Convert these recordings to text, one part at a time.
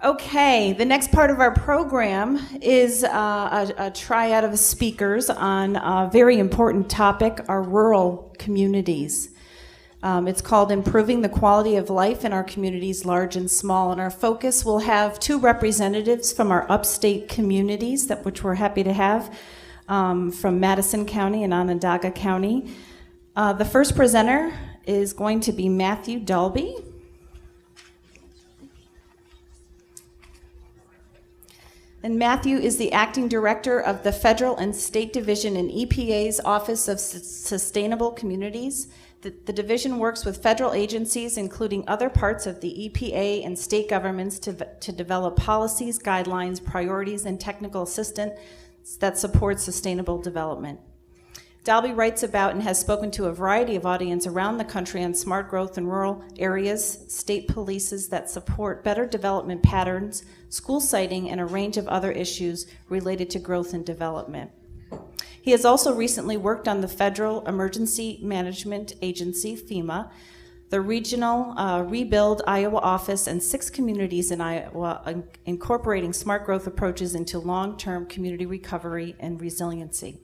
Okay, the next part of our program is a triad of speakers on a very important topic, our rural communities. It's called Improving the Quality of Life in Our Communities, Large and Small, and our focus will have two representatives from our upstate communities, which we're happy to have, from Madison County and Onondaga County. The first presenter is going to be Matthew Dalby. And Matthew is the acting director of the Federal and State Division in EPA's Office of Sustainable Communities. The division works with federal agencies, including other parts of the EPA and state governments, to develop policies, guidelines, priorities, and technical assistance that support sustainable development. Dalby writes about and has spoken to a variety of audiences around the country on smart growth in rural areas, state policies that support better development patterns, school siting, and a range of other issues related to growth and development. He has also recently worked on the Federal Emergency Management Agency, FEMA, the regional Rebuild Iowa office, and 6 communities in Iowa incorporating smart growth approaches into long-term community recovery and resiliency.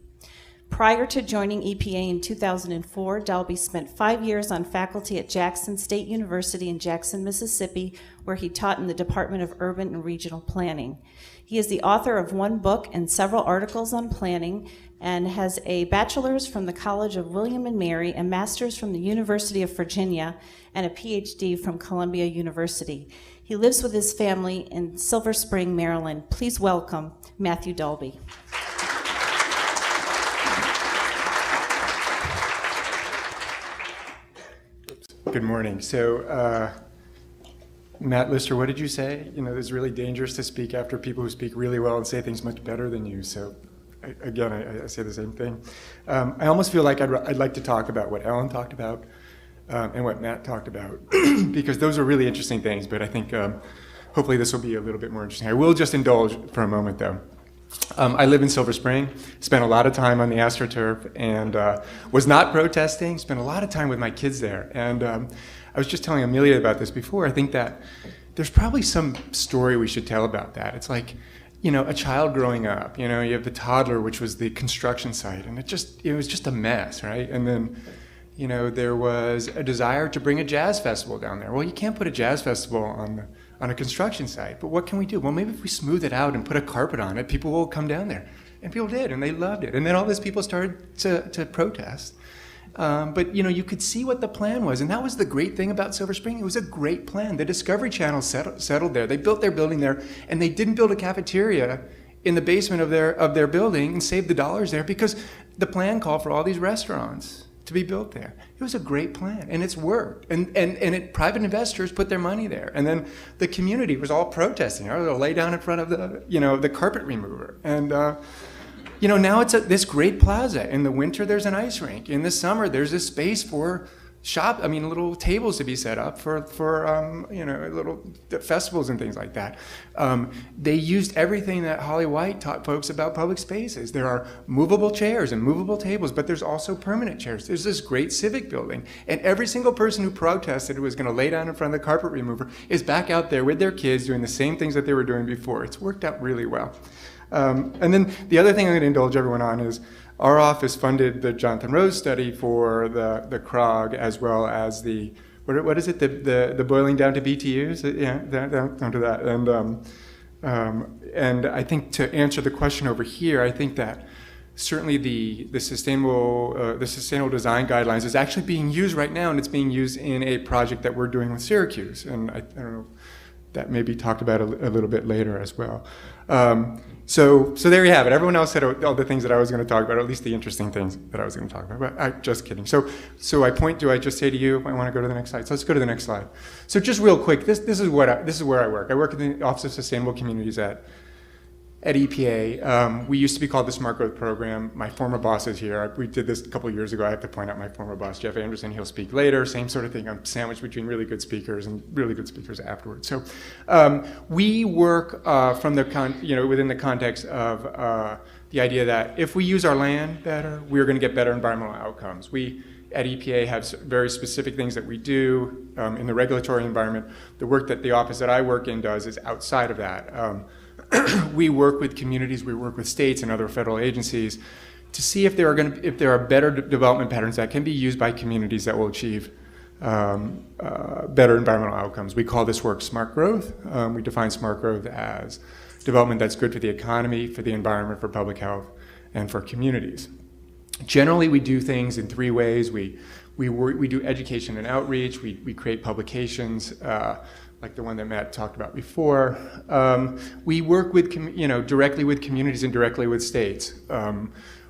Prior to joining EPA in 2004, Dalby spent 5 years on faculty at Jackson State University in Jackson, Mississippi, where he taught in the Department of Urban and Regional Planning. He is the author of 1 book and several articles on planning, and has a bachelor's from the College of William and Mary, a master's from the University of Virginia, and a PhD from Columbia University. He lives with his family in Silver Spring, Maryland. Please welcome Matthew Dalby. Good morning. So, Matt Lister, what did you say? You know, it's really dangerous to speak after people who speak really well and say things much better than you. So, I say the same thing. I almost feel like I'd like to talk about what Ellen talked about and what Matt talked about, because those are really interesting things, but I think hopefully this will be a little bit more interesting. I will just indulge for a moment, though. I live in Silver Spring, spent a lot of time on the AstroTurf, and was not protesting, spent a lot of time with my kids there. And I was just telling Amelia about this before. I think that there's probably some story we should tell about that. It's like, you know, a child growing up, you know, you have the toddler, which was the construction site, and it was just a mess, right? And then, you know, there was a desire to bring a jazz festival down there. Well, you can't put a jazz festival on a construction site, but what can we do? Well, maybe if we smooth it out and put a carpet on it, people will come down there. And people did, and they loved it. And then all these people started to protest. But, you know, you could see what the plan was. And that was the great thing about Silver Spring. It was a great plan. The Discovery Channel settled there. They built their building there, and they didn't build a cafeteria in the basement of their building and save the dollars there, because the plan called for all these restaurants to be built there. It was a great plan, and it's worked. And private investors put their money there. And then the community was all protesting. They'll lay down in front of the carpet remover. And you know, now it's this great plaza. In the winter, there's an ice rink. In the summer, there's a space for little tables to be set up for little festivals and things like that. They used everything that Holly White taught folks about public spaces. There are movable chairs and movable tables, but there's also permanent chairs. There's this great civic building, and every single person who protested, who was going to lay down in front of the carpet remover, is back out there with their kids doing the same things that they were doing before. It's worked out really well. And then the other thing I'm going to indulge everyone on is our office funded the Jonathan Rose study for the CROG, as well as the, what is it, the boiling down to BTUs? Yeah, down to that. And I think to answer the question over here, I think that certainly the sustainable design guidelines is actually being used right now, and it's being used in a project that we're doing with Syracuse. And I don't know, that may be talked about a little bit later as well. So there you have it. Everyone else said all the things that I was going to talk about, or at least the interesting things that I was going to talk about. But just kidding. So do I just say to you, I want to go to the next slide? So let's go to the next slide. So just real quick, this is where I work. I work in the Office of Sustainable Communities at EPA. We used to be called the Smart Growth Program. My former boss is here. We did this a couple of years ago. I have to point out my former boss, Jeff Anderson. He'll speak later. Same sort of thing. I'm sandwiched between really good speakers and really good speakers afterwards. So we work within the context of the idea that if we use our land better, we're going to get better environmental outcomes. at EPA have very specific things that we do in the regulatory environment. The work that the office that I work in does is outside of that. We work with communities, we work with states and other federal agencies to see if there are better development patterns that can be used by communities that will achieve better environmental outcomes. We call this work smart growth. We define smart growth as development that's good for the economy, for the environment, for public health, and for communities. Generally, we do things in three ways. We do education and outreach. We create publications like the one that Matt talked about before. We work with directly with communities and directly with states.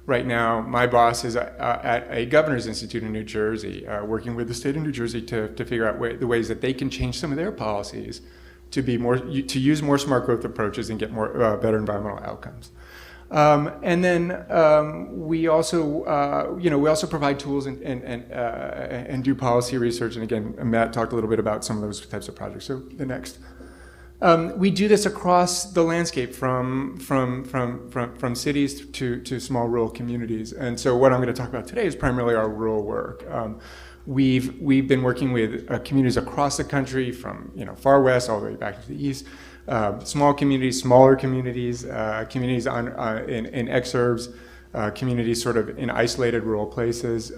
Right now, my boss is at a governor's institute in New Jersey, working with the state of New Jersey to figure out the ways that they can change some of their policies to use more smart growth approaches and get more better environmental outcomes. And then we also provide tools and do policy research. And again, Matt talked a little bit about some of those types of projects. So the next. We do this across the landscape from cities to small rural communities. And so what I'm going to talk about today is primarily our rural work. We've been working with communities across the country from far west all the way back to the east. Small communities, smaller communities, communities in exurbs, communities sort of in isolated rural places.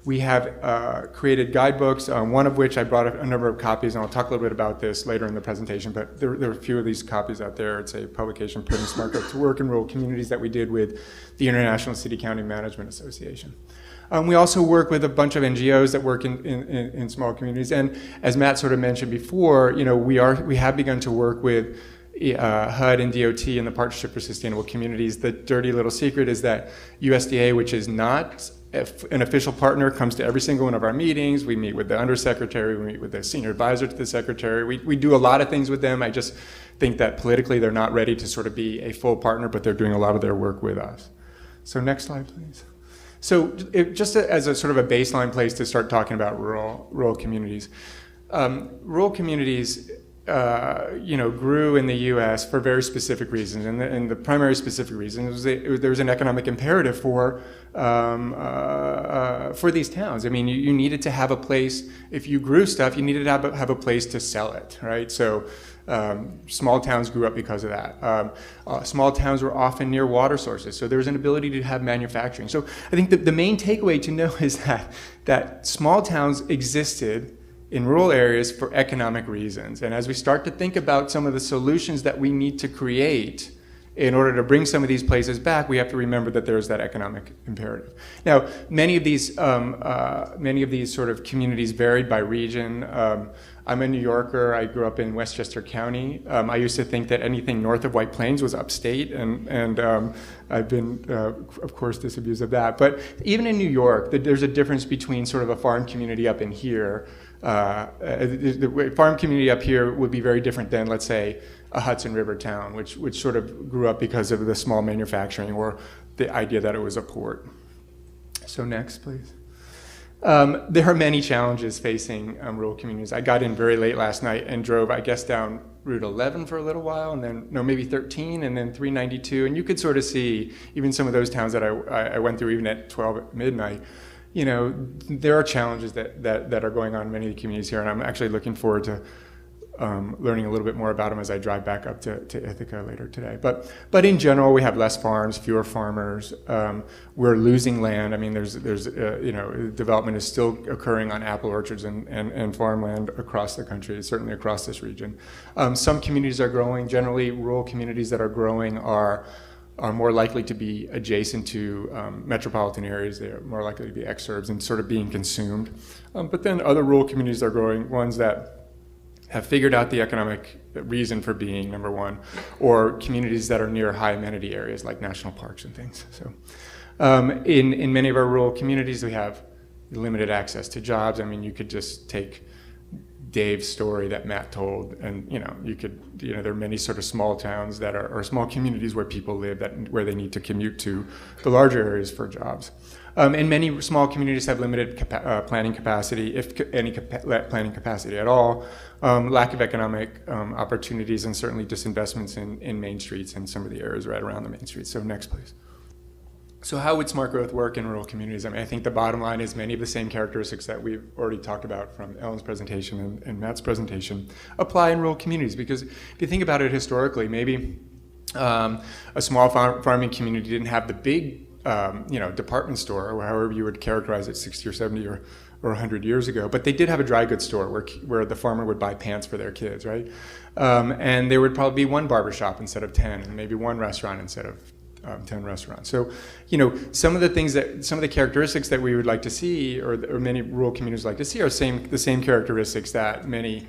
We have created guidebooks, one of which I brought a number of copies, and I'll talk a little bit about this later in the presentation, but there are a few of these copies out there. It's a publication, Putting Smart Growth to Work in Rural Communities, that we did with the International City-County Management Association. We also work with a bunch of NGOs that work in small communities, and as Matt sort of mentioned before, we have begun to work with HUD and DOT and the Partnership for Sustainable Communities. The dirty little secret is that USDA, which is not an official partner, comes to every single one of our meetings. We meet with the undersecretary, we meet with the senior advisor to the secretary. We do a lot of things with them. I just think that politically they're not ready to sort of be a full partner, but they're doing a lot of their work with us. So next slide, please. So just as a sort of a baseline place to start talking about rural communities. Rural communities grew in the U.S. for very specific reasons, and the primary specific reason was there was an economic imperative for these towns. I mean, you needed to have a place. If you grew stuff, you needed to have a place to sell it, right? So small towns grew up because of that. Small towns were often near water sources, so there was an ability to have manufacturing. So I think the main takeaway to know is that small towns existed in rural areas for economic reasons. And as we start to think about some of the solutions that we need to create in order to bring some of these places back, we have to remember that there's that economic imperative. Now, many of these sort of communities varied by region. I'm a New Yorker. I grew up in Westchester County. I used to think that anything north of White Plains was upstate, and I've been, of course, disabused of that. But even in New York, there's a difference between sort of a farm community up in here. The farm community up here would be very different than, let's say, a Hudson River town, which sort of grew up because of the small manufacturing or the idea that it was a port. So next, please. There are many challenges facing rural communities. I got in very late last night and drove, I guess, down Route 11 for a little while, and then, maybe 13, and then 392, and you could sort of see even some of those towns that I went through even at 12 at midnight. There are challenges that are going on in many of the communities here, and I'm actually looking forward to learning a little bit more about them as I drive back up to Ithaca later today. But in general, we have less farms, fewer farmers. We're losing land. I mean, there's development is still occurring on apple orchards and farmland across the country, certainly across this region. Some communities are growing. Generally, rural communities that are growing are more likely to be adjacent to metropolitan areas. They are more likely to be exurbs and sort of being consumed. But then other rural communities are growing, ones that have figured out the economic reason for being, number one, or communities that are near high amenity areas like national parks and things. So in many of our rural communities, we have limited access to jobs. I mean, you could just take Dave's story that Matt told, and there are many sort of small towns that are, or small communities where people live where they need to commute to the larger areas for jobs. And many small communities have limited planning capacity, if any planning capacity at all, lack of economic opportunities, and certainly disinvestments in main streets and some of the areas right around the main streets. So next, please. So how would smart growth work in rural communities? I mean, I think the bottom line is many of the same characteristics that we've already talked about from Ellen's presentation and Matt's presentation apply in rural communities. Because if you think about it historically, maybe a small farming community didn't have the big, department store, or however you would characterize it 60 or 70 or 100 years ago, but they did have a dry goods store where the farmer would buy pants for their kids, right? And there would probably be one barbershop instead of 10, and maybe one restaurant instead of 10 restaurants. So, some of the characteristics that we would like to see, or many rural communities like to see, are the same characteristics that many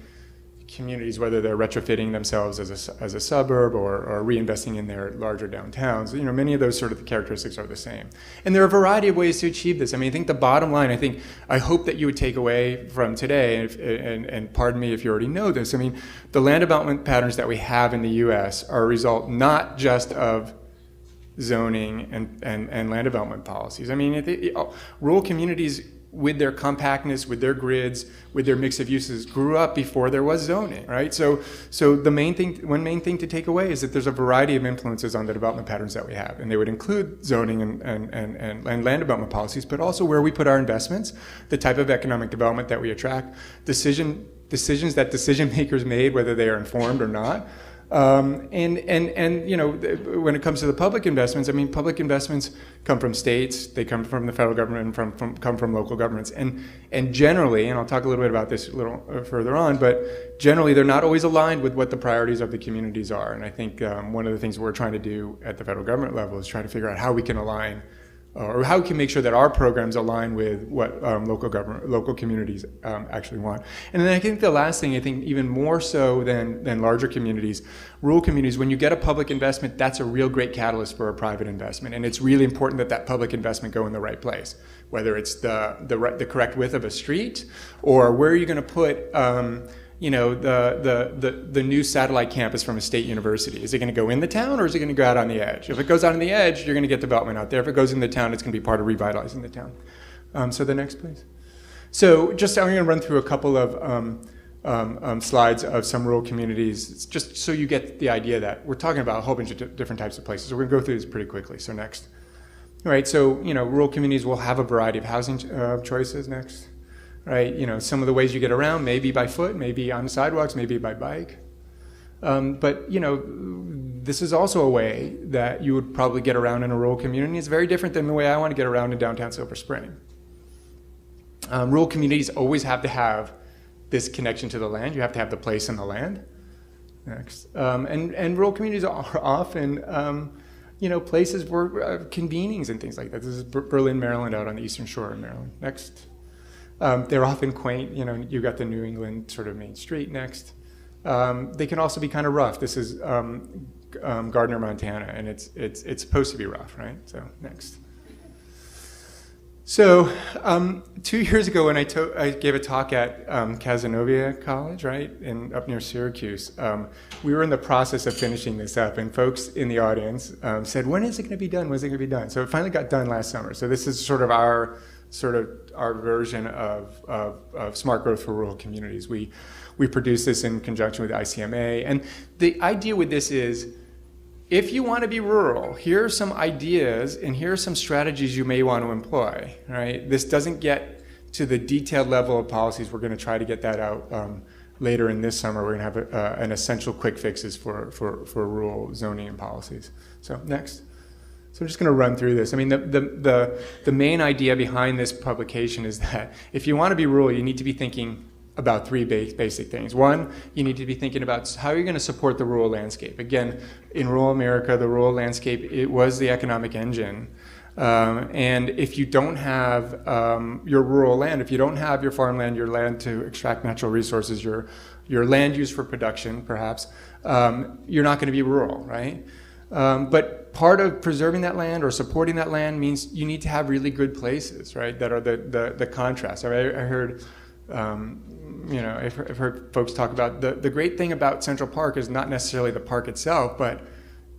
communities, whether they're retrofitting themselves as a suburb or reinvesting in their larger downtowns, many of those sort of characteristics are the same. And there are a variety of ways to achieve this. I mean, I think the bottom line, I hope that you would take away from today, and pardon me if you already know this, I mean, the land development patterns that we have in the U.S. are a result not just of zoning and land development policies. I mean, rural communities, with their compactness, with their grids, with their mix of uses, grew up before there was zoning, right? So one main thing to take away is that there's a variety of influences on the development patterns that we have, and they would include zoning and land development policies, but also where we put our investments, the type of economic development that we attract, decisions that decision makers made, whether they are informed or not. When it comes to the public investments, I mean, public investments come from states, they come from the federal government, and come from local governments. And generally, and I'll talk a little bit about this a little further on, but generally they're not always aligned with what the priorities of the communities are. And I think one of the things we're trying to do at the federal government level is try to figure out how we can align or how we can make sure that our programs align with what local communities actually want. And then I think the last thing, I think even more so than larger communities, rural communities, when you get a public investment, that's a real great catalyst for a private investment. And it's really important that public investment go in the right place, whether it's the correct width of a street, or where are you going to put the new satellite campus from a state university. Is it going to go in the town, or is it going to go out on the edge? If it goes out on the edge, you're going to get development out there. If it goes in the town, it's going to be part of revitalizing the town. So the next, please. So I'm going to run through a couple of slides of some rural communities, just so you get the idea that we're talking about a whole bunch of different types of places. So we're going to go through this pretty quickly. So next. All right, so rural communities will have a variety of housing choices. Next. Right, some of the ways you get around, maybe by foot, maybe on sidewalks, maybe by bike. But this is also a way that you would probably get around in a rural community. It's very different than the way I want to get around in downtown Silver Spring. Rural communities always have to have this connection to the land. You have to have the place and the land. Next, and rural communities are often places where convenings and things like that. This is Berlin, Maryland, out on the Eastern Shore of Maryland. Next. They're often quaint, you've got the New England sort of main street next. They can also be kind of rough. This is Gardner, Montana, and it's supposed to be rough, right? So next. So 2 years ago when I gave a talk at Cazenovia College, right, up near Syracuse, we were in the process of finishing this up, and folks in the audience said, when is it going to be done? When is it going to be done? So it finally got done last summer. So this is sort of our version of smart growth for rural communities. We produce this in conjunction with ICMA, and the idea with this is, if you want to be rural, here are some ideas and here are some strategies you may want to employ. Right? This doesn't get to the detailed level of policies. We're going to try to get that out later in this summer. We're going to have an essential quick fixes for rural zoning and policies. So next. So I'm just going to run through this. I mean, the main idea behind this publication is that if you want to be rural, you need to be thinking about three basic things. One, you need to be thinking about how you're going to support the rural landscape. Again, in rural America, the rural landscape, it was the economic engine. And if you don't have your rural land, if you don't have your farmland, your land to extract natural resources, your land used for production, perhaps, you're not going to be rural, right? But part of preserving that land or supporting that land means you need to have really good places, right? That are the contrast. I heard, I've heard folks talk about the great thing about Central Park is not necessarily the park itself, but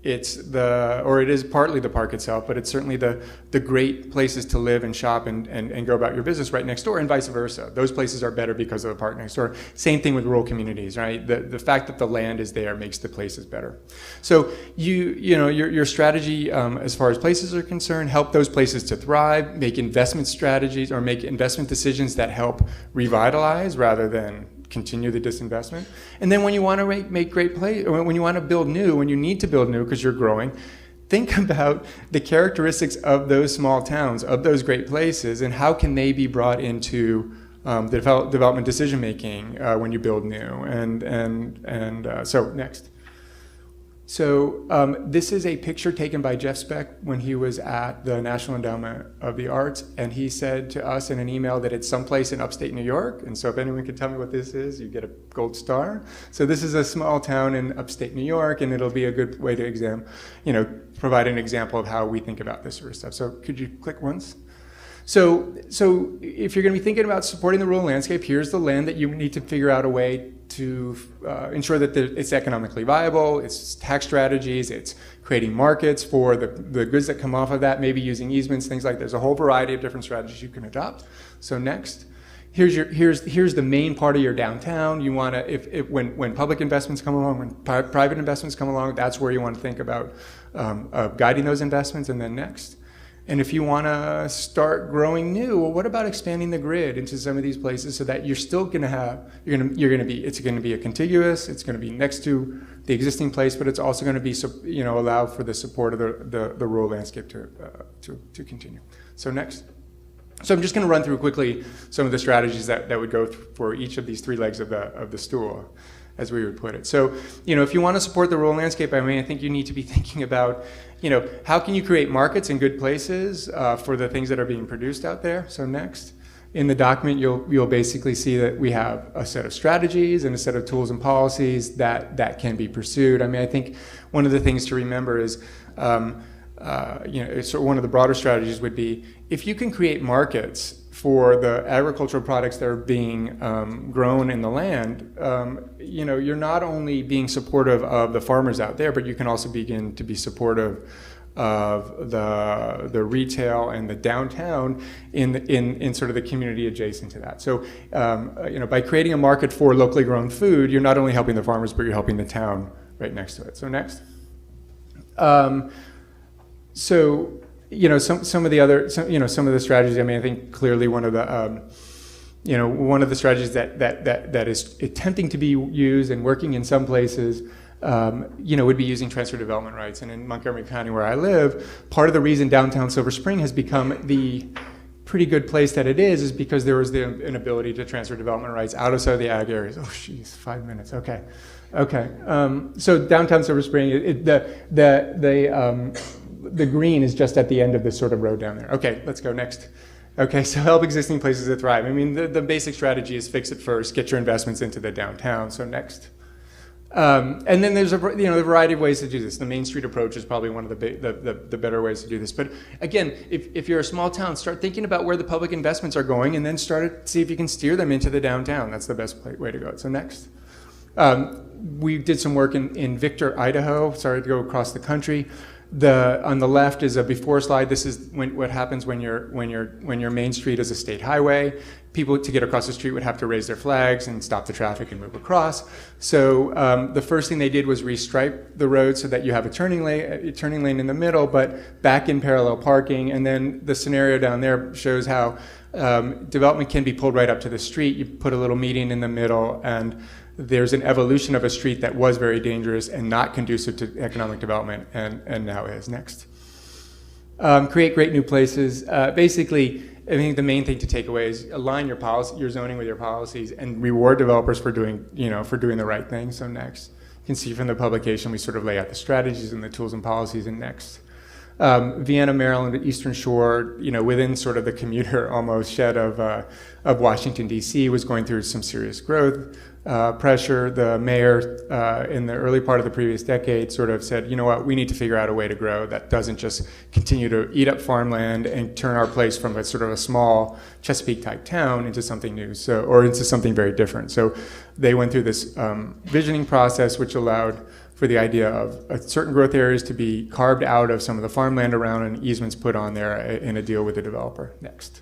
it is partly the park itself, but it's certainly the great places to live and shop and go about your business right next door, and vice versa. Those places are better because of the park next door. Same thing with rural communities, right? The fact that the land is there makes the places better. So your strategy as far as places are concerned, help those places to thrive, make investment strategies or make investment decisions that help revitalize rather than continue the disinvestment. And then when you want to make great play, or when you want to build new, when you need to build new because you're growing, think about the characteristics of those small towns, of those great places, and how can they be brought into the development decision making when you build new. So next. So this is a picture taken by Jeff Speck when he was at the National Endowment of the Arts, and he said to us in an email that it's someplace in upstate New York, and so if anyone could tell me what this is, you get a gold star. So this is a small town in upstate New York, and it'll be a good way to provide an example of how we think about this sort of stuff. So could you click once? So if you're going to be thinking about supporting the rural landscape, here's the land that you need to figure out a way to ensure that it's economically viable, it's tax strategies, it's creating markets for the goods that come off of that, maybe using easements, things like that. There's a whole variety of different strategies you can adopt. So next. Here's the main part of your downtown. You want to, when public investments come along, when private investments come along, that's where you want to think about guiding those investments. And then next. And if you want to start growing new, well, what about expanding the grid into some of these places so that you're still going to have, it's going to be a contiguous, it's going to be next to the existing place, but it's also going to be, allow for the support of the rural landscape to continue. So next. So I'm just going to run through quickly some of the strategies that would go for each of these three legs of the stool, as we would put it. So, if you want to support the rural landscape, I think you need to be thinking about, how can you create markets in good places for the things that are being produced out there? So next. In the document, you'll basically see that we have a set of strategies and a set of tools and policies that can be pursued. I think one of the things to remember is, so one of the broader strategies would be, if you can create markets for the agricultural products that are being grown in the land, you're not only being supportive of the farmers out there, but you can also begin to be supportive of the retail and the downtown in sort of the community adjacent to that. So, by creating a market for locally grown food, you're not only helping the farmers, but you're helping the town right next to it. So next. Some of the strategies. I think clearly one of the strategies that is attempting to be used and working in some places, would be using transfer development rights. And in Montgomery County, where I live, part of the reason downtown Silver Spring has become the pretty good place that it is because there was an ability to transfer development rights out of some of the ag areas. Oh, geez, 5 minutes. Okay. So downtown Silver Spring, the green is just at the end of this sort of road down there. Okay, let's go next. Okay, so help existing places to thrive. The basic strategy is fix it first, get your investments into the downtown. So next. And then there's a variety of ways to do this. The Main Street approach is probably one of the better ways to do this. But again, if you're a small town, start thinking about where the public investments are going, and then start to see if you can steer them into the downtown. That's the best way to go. So next. We did some work in Victor, Idaho. Sorry to go across the country. On the left is a before slide. This is what happens when your main street is a state highway. People to get across the street would have to raise their flags and stop the traffic and move across. So the first thing they did was restripe the road so that you have a turning lane in the middle, but back in parallel parking. And then the scenario down there shows how development can be pulled right up to the street. You put a little median in the middle, and there's an evolution of a street that was very dangerous and not conducive to economic development, and now is. Next. Create great new places. Basically, I think the main thing to take away is align your zoning with your policies, and reward developers for doing the right thing. So next. You can see from the publication we sort of lay out the strategies and the tools and policies. And next. Vienna, Maryland, Eastern Shore, within sort of the commuter almost shed of Washington, D.C., was going through some serious growth pressure. The mayor in the early part of the previous decade sort of said, you know what, we need to figure out a way to grow that doesn't just continue to eat up farmland and turn our place from a sort of a small Chesapeake type town into something new, or into something very different. So they went through this visioning process, which allowed for the idea of certain growth areas to be carved out of some of the farmland around and easements put on there in a deal with the developer. Next.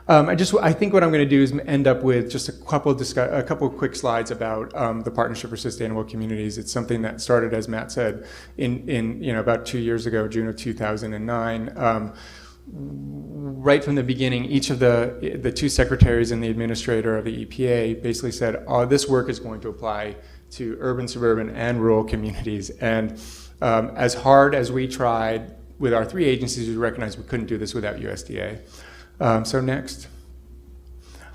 I think what I'm going to do is end up with just a couple quick slides about the Partnership for Sustainable Communities. It's something that started, as Matt said, in about 2 years ago, June of 2009. Right from the beginning, each of the two secretaries and the administrator of the EPA basically said, "Oh, this work is going to apply to urban, suburban, and rural communities." And as hard as we tried with our three agencies, we recognized we couldn't do this without USDA. So next.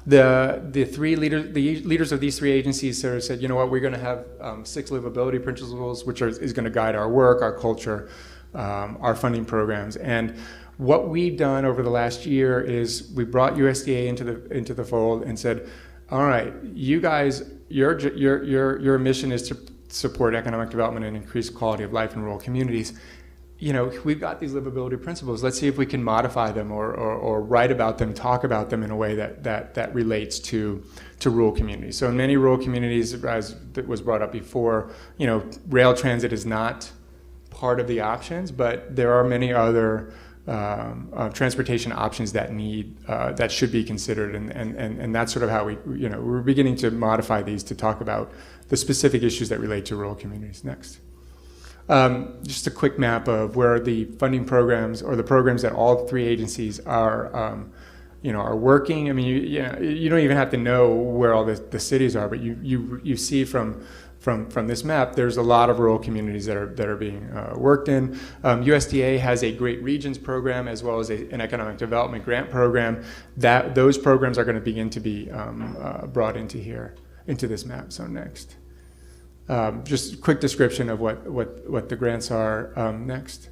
The leaders of these three agencies sort of said, you know what, we're going to have 6 livability principles, which is going to guide our work, our culture, our funding programs. And what we've done over the last year is we brought USDA into the fold and said, all right, you guys, your mission is to support economic development and increase quality of life in rural communities. You know, we've got these livability principles. Let's see if we can modify them or write about them, talk about them in a way that relates to rural communities. So in many rural communities, as was brought up before, you know, rail transit is not part of the options, but there are many other transportation options that should be considered, and that's sort of how we're beginning to modify these to talk about the specific issues that relate to rural communities. Next. Just a quick map of where the funding programs or the programs that all three agencies are working. I mean, you don't even have to know where all the cities are, but you see from this map, there's a lot of rural communities that are being worked in. USDA has a Great Regions program as well as an economic development grant program. Those programs are going to begin to be brought into this map. So next. Just a quick description of what the grants are. Next.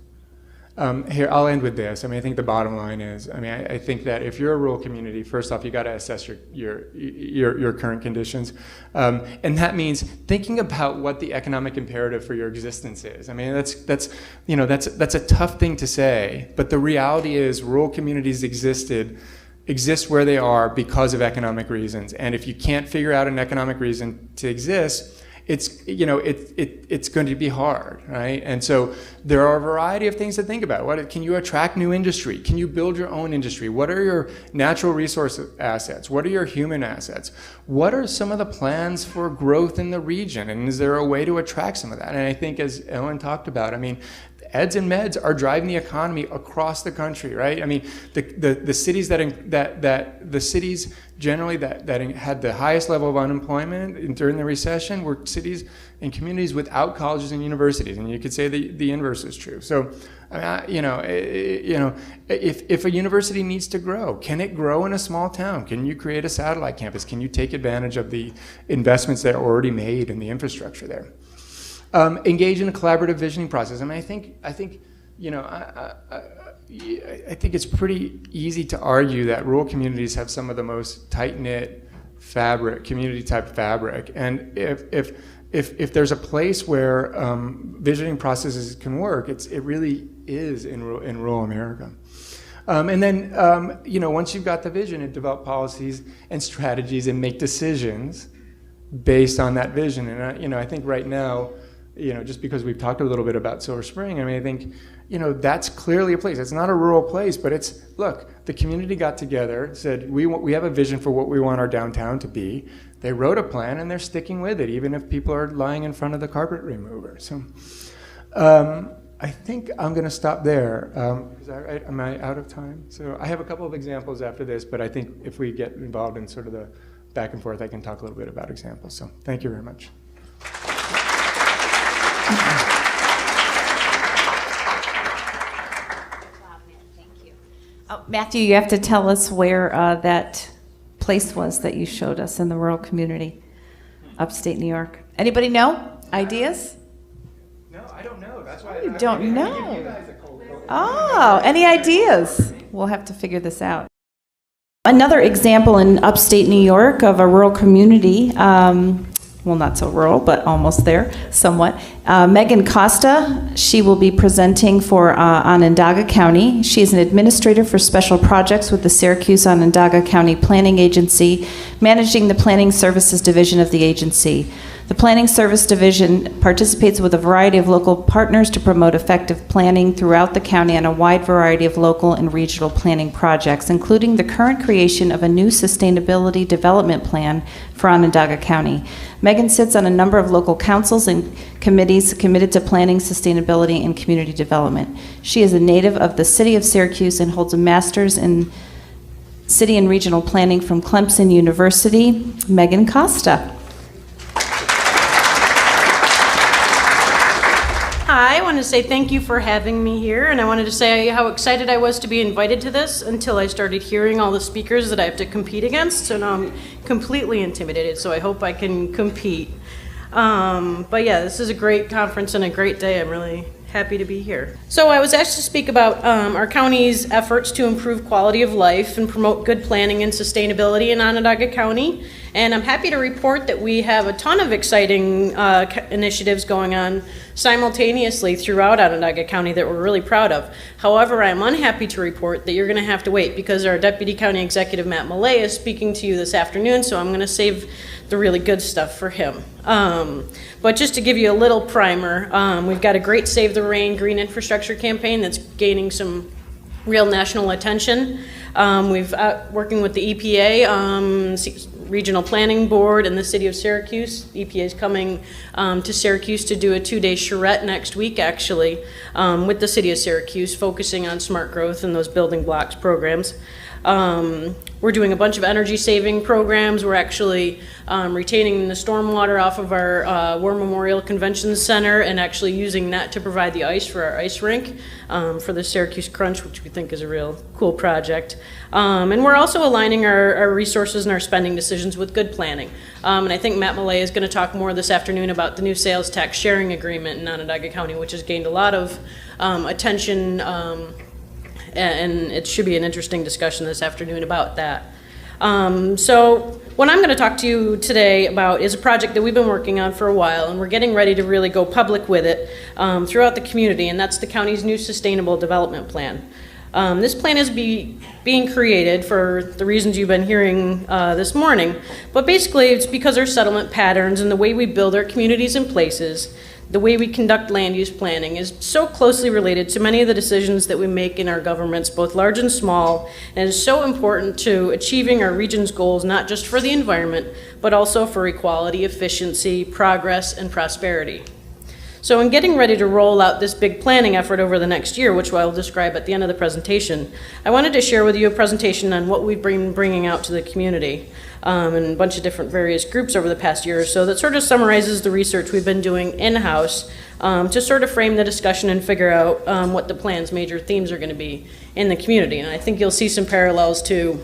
Here, I'll end with this. I mean, I think the bottom line is, I think that if you're a rural community, first off, you got to assess your current conditions, and that means thinking about what the economic imperative for your existence is. I mean, that's a tough thing to say, but the reality is, rural communities exist where they are because of economic reasons, and if you can't figure out an economic reason to exist, it's going to be hard, right? And so there are a variety of things to think about. Can you attract new industry? Can you build your own industry? What are your natural resource assets? What are your human assets? What are some of the plans for growth in the region? And is there a way to attract some of that? And I think, as Ellen talked about, eds and meds are driving the economy across the country, right? I mean, the cities the cities generally that had the highest level of unemployment during the recession were cities and communities without colleges and universities, and you could say the inverse is true. So, if a university needs to grow, can it grow in a small town? Can you create a satellite campus? Can you take advantage of the investments that are already made in the infrastructure there? Engage in a collaborative visioning process. I think it's pretty easy to argue that rural communities have some of the most tight-knit community type fabric. And if there's a place where visioning processes can work, it really is in rural America. And then, once you've got the vision, and develop policies and strategies and make decisions based on that vision. And I think right now, just because we've talked a little bit about Silver Spring, I think, that's clearly a place. It's not a rural place, but look, the community got together, said, we have a vision for what we want our downtown to be. They wrote a plan, and they're sticking with it, even if people are lying in front of the carpet remover. So I think I'm going to stop there. Am I out of time? So I have a couple of examples after this, but I think if we get involved in sort of the back and forth, I can talk a little bit about examples. So thank you very much. Thank you. Matthew, you have to tell us where that place was that you showed us in the rural community, upstate New York. Anybody know? Ideas? No, I don't know. That's why you don't know. Oh, any ideas? We'll have to figure this out. Another example in upstate New York of a rural community well, not so rural, but almost there, somewhat. Megan Costa, she will be presenting for Onondaga County. She is an administrator for special projects with the Syracuse Onondaga County Planning Agency, managing the Planning Services Division of the agency. The Planning Service Division participates with a variety of local partners to promote effective planning throughout the county on a wide variety of local and regional planning projects, including the current creation of a new sustainability development plan for Onondaga County. Megan sits on a number of local councils and committees committed to planning, sustainability, and community development. She is a native of the city of Syracuse and holds a master's in city and regional planning from Clemson University. Megan Costa. Hi, I wanted to say thank you for having me here, and I wanted to say how excited I was to be invited to this until I started hearing all the speakers that I have to compete against, so now I'm completely intimidated, so I hope I can compete. But yeah, this is a great conference and a great day. I'm really happy to be here. So I was asked to speak about our county's efforts to improve quality of life and promote good planning and sustainability in Onondaga County. And I'm happy to report that we have a ton of exciting initiatives going on simultaneously throughout Onondaga County that we're really proud of. However, I'm unhappy to report that you're going to have to wait because our Deputy County Executive, Matt Millay, is speaking to you this afternoon, so I'm going to save the really good stuff for him. But just to give you a little primer, we've got a great Save the Rain green infrastructure campaign that's gaining some real national attention. We've working with the EPA, Regional Planning Board, and the City of Syracuse. The EPA is coming to Syracuse to do a 2-day charrette next week, actually, with the City of Syracuse, focusing on smart growth and those building blocks programs. We're doing a bunch of energy saving programs. We're actually retaining the stormwater off of our War Memorial Convention Center and actually using that to provide the ice for our ice rink for the Syracuse Crunch, which we think is a real cool project. And we're also aligning our resources and our spending decisions with good planning. And I think Matt Millay is going to talk more this afternoon about the new sales tax sharing agreement in Onondaga County, which has gained a lot of attention, and it should be an interesting discussion this afternoon about that. So what I'm going to talk to you today about is a project that we've been working on for a while, and we're getting ready to really go public with it throughout the community, and that's the county's new Sustainable Development Plan. This plan is being created for the reasons you've been hearing this morning, but basically it's because our settlement patterns and the way we build our communities and places, the way we conduct land use planning is so closely related to many of the decisions that we make in our governments, both large and small, and is so important to achieving our region's goals, not just for the environment, but also for equality, efficiency, progress, and prosperity. So in getting ready to roll out this big planning effort over the next year, which I'll describe at the end of the presentation, I wanted to share with you a presentation on what we've been bringing out to the community and a bunch of different various groups over the past year or so that sort of summarizes the research we've been doing in-house to sort of frame the discussion and figure out what the plan's major themes are going to be in the community. And I think you'll see some parallels to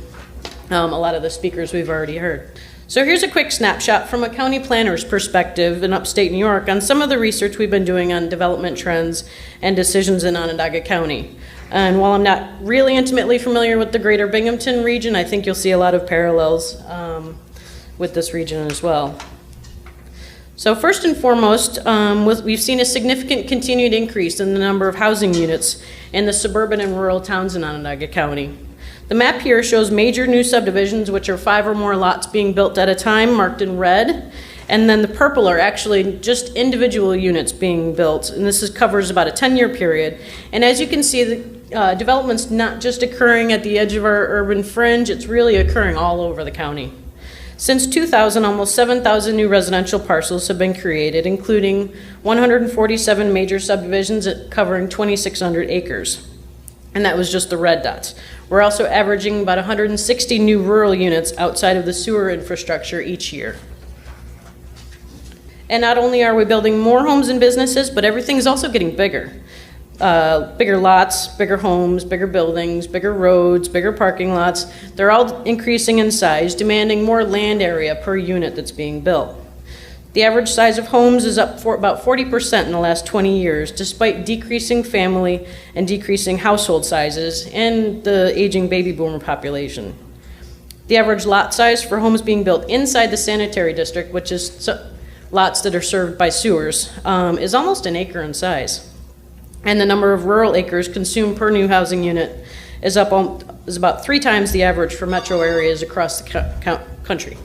a lot of the speakers we've already heard. So here's a quick snapshot from a county planner's perspective in upstate New York on some of the research we've been doing on development trends and decisions in Onondaga County. And while I'm not really intimately familiar with the greater Binghamton region, I think you'll see a lot of parallels with this region as well. So first and foremost, we've seen a significant continued increase in the number of housing units in the suburban and rural towns in Onondaga County. The map here shows major new subdivisions, which are 5 or more lots being built at a time, marked in red. And then the purple are actually just individual units being built. And this covers about a 10-year period. And as you can see, the development's not just occurring at the edge of our urban fringe, it's really occurring all over the county. Since 2000, almost 7,000 new residential parcels have been created, including 147 major subdivisions covering 2,600 acres. And that was just the red dots. We're also averaging about 160 new rural units outside of the sewer infrastructure each year. And not only are we building more homes and businesses, but everything's also getting bigger. Bigger lots, bigger homes, bigger buildings, bigger roads, bigger parking lots. They're all increasing in size, demanding more land area per unit that's being built. The average size of homes is up for about 40% in the last 20 years, despite decreasing family and decreasing household sizes and the aging baby boomer population. The average lot size for homes being built inside the sanitary district, which is lots that are served by sewers is almost an acre in size. And the number of rural acres consumed per new housing unit is about 3 times the average for metro areas across the country.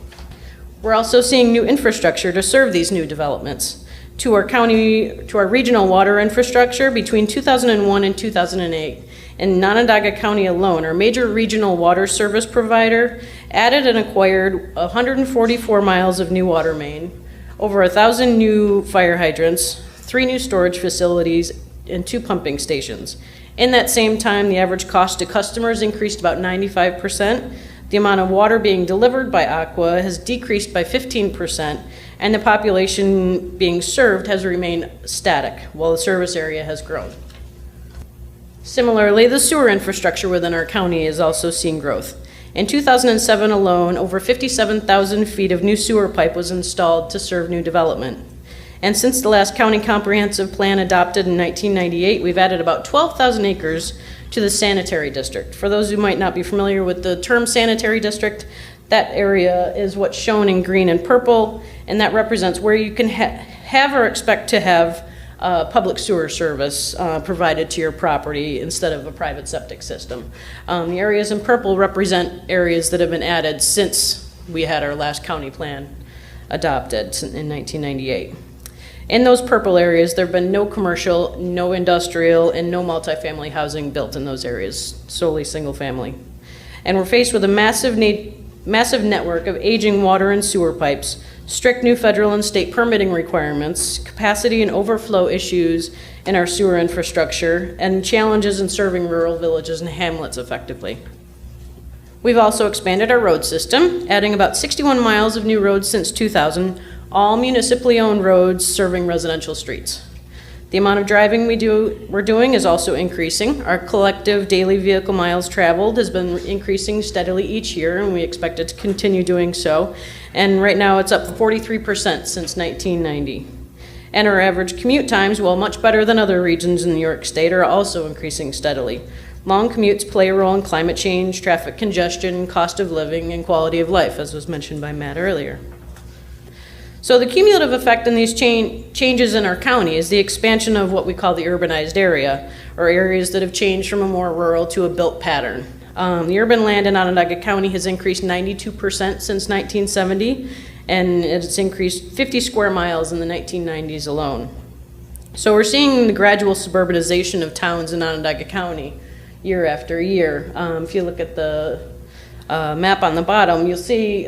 We're also seeing new infrastructure to serve these new developments. To our regional water infrastructure between 2001 and 2008, in Onondaga County alone, our major regional water service provider added and acquired 144 miles of new water main, over 1,000 new fire hydrants, 3 new storage facilities, and 2 pumping stations. In that same time, the average cost to customers increased about 95%. The amount of water being delivered by Aqua has decreased by 15%, and the population being served has remained static while the service area has grown. Similarly, the sewer infrastructure within our county is also seeing growth. In 2007 alone, over 57,000 feet of new sewer pipe was installed to serve new development. And since the last county comprehensive plan adopted in 1998, we've added about 12,000 acres to the sanitary district. For those who might not be familiar with the term sanitary district, that area is what's shown in green and purple, and that represents where you can have or expect to have public sewer service provided to your property instead of a private septic system. The areas in purple represent areas that have been added since we had our last county plan adopted in 1998. In those purple areas, there have been no commercial, no industrial, and no multifamily housing built in those areas, solely single family. And we're faced with a massive network of aging water and sewer pipes, strict new federal and state permitting requirements, capacity and overflow issues in our sewer infrastructure, and challenges in serving rural villages and hamlets effectively. We've also expanded our road system, adding about 61 miles of new roads since 2000, all municipally owned roads serving residential streets. The amount of driving we're doing is also increasing. Our collective daily vehicle miles traveled has been increasing steadily each year, and we expect it to continue doing so. And right now it's up 43% since 1990. And our average commute times, while much better than other regions in New York State, are also increasing steadily. Long commutes play a role in climate change, traffic congestion, cost of living, and quality of life, as was mentioned by Matt earlier. So the cumulative effect in these changes in our county is the expansion of what we call the urbanized area, or areas that have changed from a more rural to a built pattern. The urban land in Onondaga County has increased 92% since 1970, and it's increased 50 square miles in the 1990s alone. So we're seeing the gradual suburbanization of towns in Onondaga County year after year. If you look at the map on the bottom, you'll see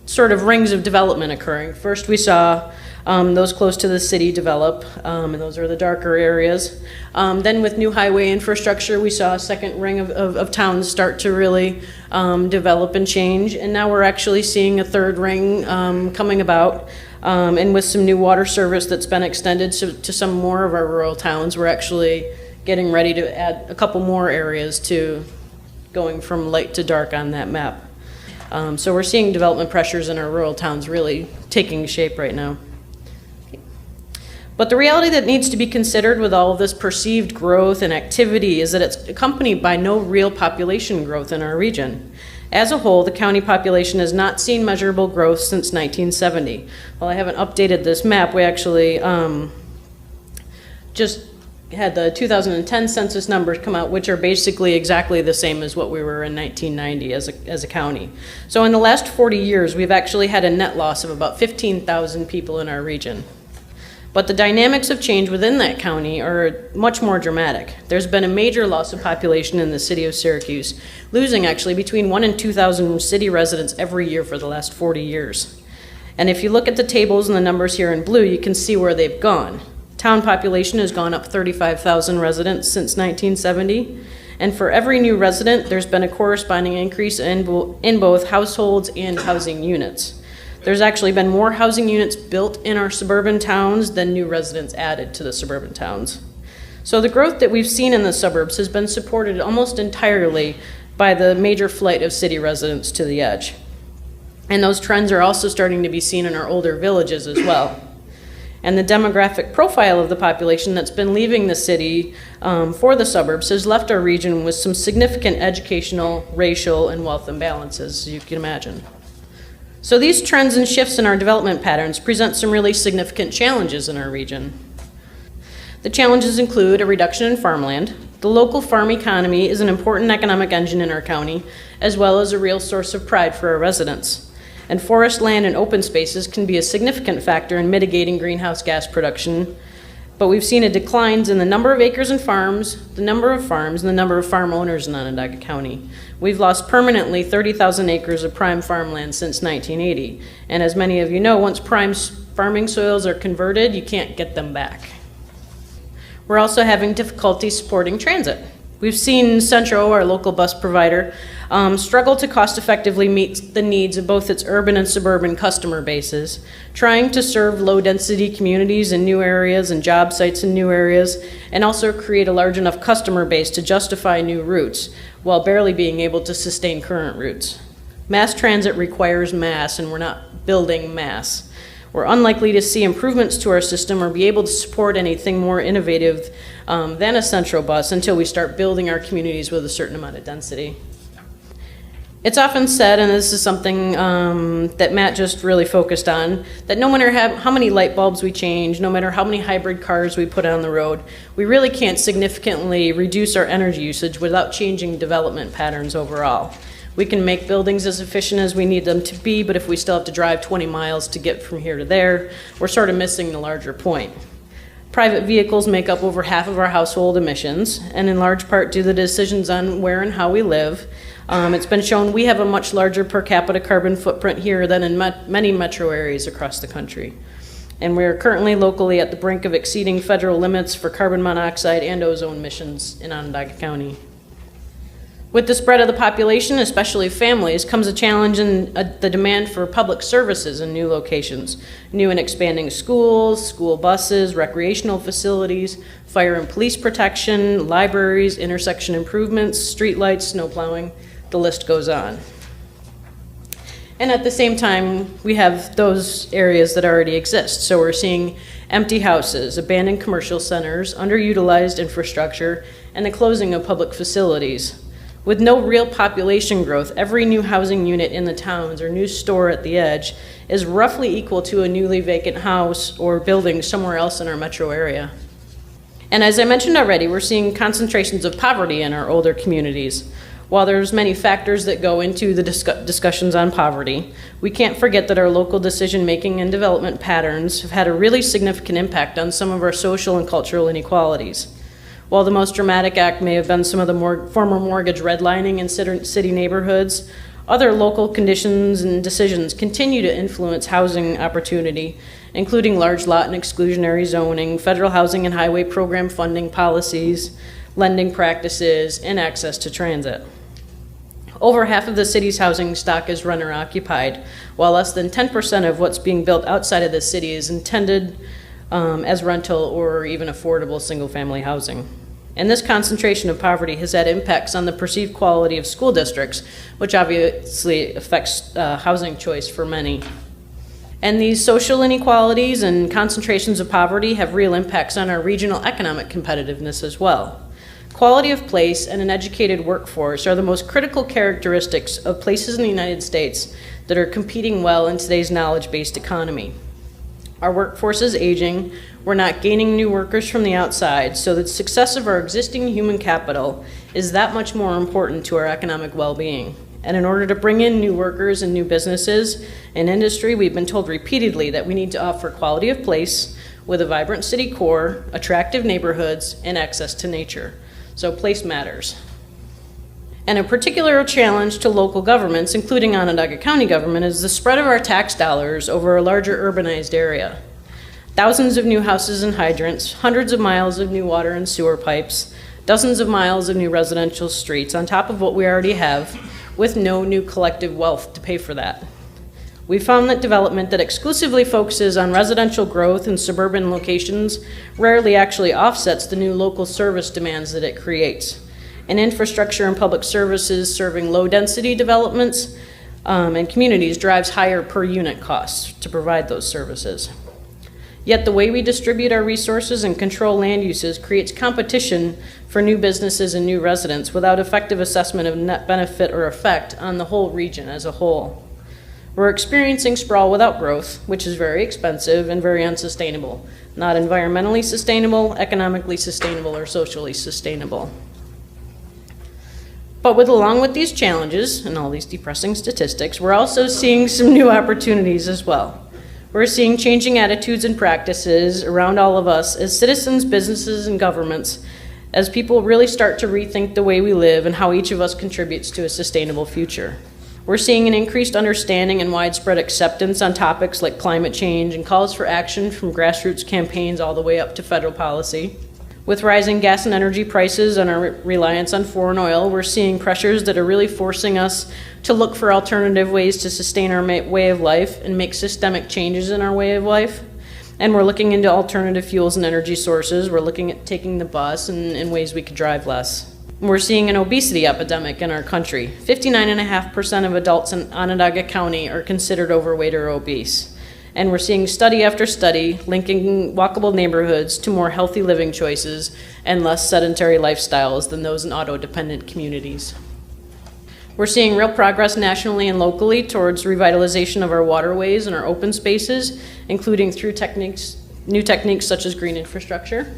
sort of rings of development occurring. First we saw those close to the city develop, and those are the darker areas. Then with new highway infrastructure, we saw a second ring of towns start to really develop and change, and now we're actually seeing a third ring coming about, and with some new water service that's been extended to some more of our rural towns, we're actually getting ready to add a couple more areas to going from light to dark on that map. So we're seeing development pressures in our rural towns really taking shape right now. But the reality that needs to be considered with all of this perceived growth and activity is that it's accompanied by no real population growth in our region. As a whole, the county population has not seen measurable growth since 1970. While I haven't updated this map, we actually just had the 2010 census numbers come out, which are basically exactly the same as what we were in 1990 as a county. So in the last 40 years, we've actually had a net loss of about 15,000 people in our region. But the dynamics of change within that county are much more dramatic. There's been a major loss of population in the city of Syracuse, losing actually between 1,000 and 2,000 city residents every year for the last 40 years. And if you look at the tables and the numbers here in blue, you can see where they've gone. Town population has gone up 35,000 residents since 1970, and for every new resident, there's been a corresponding increase in both households and housing units. There's actually been more housing units built in our suburban towns than new residents added to the suburban towns. So the growth that we've seen in the suburbs has been supported almost entirely by the major flight of city residents to the edge. And those trends are also starting to be seen in our older villages as well. And the demographic profile of the population that's been leaving the city for the suburbs has left our region with some significant educational, racial, and wealth imbalances, as you can imagine. So these trends and shifts in our development patterns present some really significant challenges in our region. The challenges include a reduction in farmland. The local farm economy is an important economic engine in our county, as well as a real source of pride for our residents. And forest land and open spaces can be a significant factor in mitigating greenhouse gas production. But we've seen a decline in the number of acres and farms, the number of farms, and the number of farm owners in Onondaga County. We've lost permanently 30,000 acres of prime farmland since 1980. And as many of you know, once prime farming soils are converted, you can't get them back. We're also having difficulty supporting transit. We've seen Centro, our local bus provider, struggle to cost-effectively meet the needs of both its urban and suburban customer bases, trying to serve low-density communities in new areas and job sites in new areas, and also create a large enough customer base to justify new routes, while barely being able to sustain current routes. Mass transit requires mass, and we're not building mass. We're unlikely to see improvements to our system or be able to support anything more innovative than a Centro bus until we start building our communities with a certain amount of density. It's often said, and this is something that Matt just really focused on, that no matter how many light bulbs we change, no matter how many hybrid cars we put on the road, we really can't significantly reduce our energy usage without changing development patterns overall. We can make buildings as efficient as we need them to be, but if we still have to drive 20 miles to get from here to there, we're sort of missing the larger point. Private vehicles make up over half of our household emissions, and in large part due to the decisions on where and how we live. It's been shown we have a much larger per capita carbon footprint here than in many metro areas across the country. And we're currently locally at the brink of exceeding federal limits for carbon monoxide and ozone emissions in Onondaga County. With the spread of the population, especially families, comes a challenge in the demand for public services in new locations. New and expanding schools, school buses, recreational facilities, fire and police protection, libraries, intersection improvements, streetlights, snow plowing, the list goes on. And at the same time, we have those areas that already exist. So we're seeing empty houses, abandoned commercial centers, underutilized infrastructure, and the closing of public facilities. With no real population growth, every new housing unit in the towns or new store at the edge is roughly equal to a newly vacant house or building somewhere else in our metro area. And as I mentioned already, we're seeing concentrations of poverty in our older communities. While there's many factors that go into the discussions on poverty, we can't forget that our local decision-making and development patterns have had a really significant impact on some of our social and cultural inequalities. While the most dramatic act may have been some of the former mortgage redlining in city neighborhoods, other local conditions and decisions continue to influence housing opportunity, including large lot and exclusionary zoning, federal housing and highway program funding policies, lending practices, and access to transit. Over half of the city's housing stock is renter-occupied, while less than 10% of what's being built outside of the city is intended as rental or even affordable single-family housing. And this concentration of poverty has had impacts on the perceived quality of school districts, which obviously affects housing choice for many. And these social inequalities and concentrations of poverty have real impacts on our regional economic competitiveness as well. Quality of place and an educated workforce are the most critical characteristics of places in the United States that are competing well in today's knowledge-based economy. Our workforce is aging, we're not gaining new workers from the outside, so the success of our existing human capital is that much more important to our economic well-being. And in order to bring in new workers and new businesses and industry, we've been told repeatedly that we need to offer quality of place with a vibrant city core, attractive neighborhoods, and access to nature. So place matters. And a particular challenge to local governments, including Onondaga County government, is the spread of our tax dollars over a larger urbanized area. Thousands of new houses and hydrants, hundreds of miles of new water and sewer pipes, dozens of miles of new residential streets on top of what we already have, with no new collective wealth to pay for that. We found that development that exclusively focuses on residential growth in suburban locations rarely actually offsets the new local service demands that it creates. And infrastructure and public services serving low-density developments and communities drives higher per unit costs to provide those services. Yet the way we distribute our resources and control land uses creates competition for new businesses and new residents without effective assessment of net benefit or effect on the whole region as a whole. We're experiencing sprawl without growth, which is very expensive and very unsustainable. Not environmentally sustainable, economically sustainable, or socially sustainable. But along with these challenges and all these depressing statistics, we're also seeing some new opportunities as well. We're seeing changing attitudes and practices around all of us as citizens, businesses, and governments, as people really start to rethink the way we live and how each of us contributes to a sustainable future. We're seeing an increased understanding and widespread acceptance on topics like climate change and calls for action from grassroots campaigns all the way up to federal policy. With rising gas and energy prices and our reliance on foreign oil, we're seeing pressures that are really forcing us to look for alternative ways to sustain our way of life and make systemic changes in our way of life. And we're looking into alternative fuels and energy sources. We're looking at taking the bus and ways we could drive less. We're seeing an obesity epidemic in our country. 59.5% of adults in Onondaga County are considered overweight or obese. And we're seeing study after study linking walkable neighborhoods to more healthy living choices and less sedentary lifestyles than those in auto-dependent communities. We're seeing real progress nationally and locally towards revitalization of our waterways and our open spaces, including through new techniques such as green infrastructure.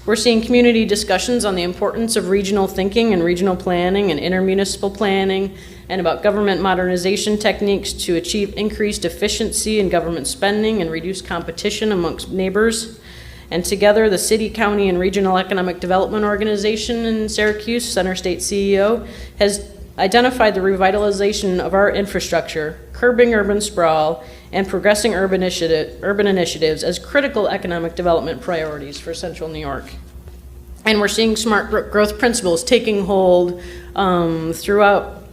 We're seeing community discussions on the importance of regional thinking and regional planning and intermunicipal planning, and about government modernization techniques to achieve increased efficiency in government spending and reduce competition amongst neighbors. And together, the City, County, and Regional Economic Development Organization in Syracuse, Center State CEO, has identified the revitalization of our infrastructure, curbing urban sprawl, and progressing urban initiatives as critical economic development priorities for Central New York. And we're seeing smart growth principles taking hold throughout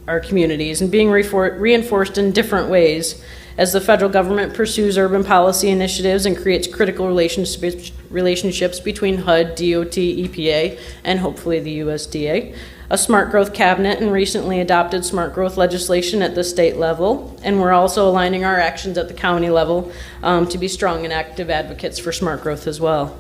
our communities and being reinforced in different ways as the federal government pursues urban policy initiatives and creates critical relationships between HUD, DOT, EPA, and hopefully the USDA. A smart growth cabinet and recently adopted smart growth legislation at the state level, and we're also aligning our actions at the county level to be strong and active advocates for smart growth as well.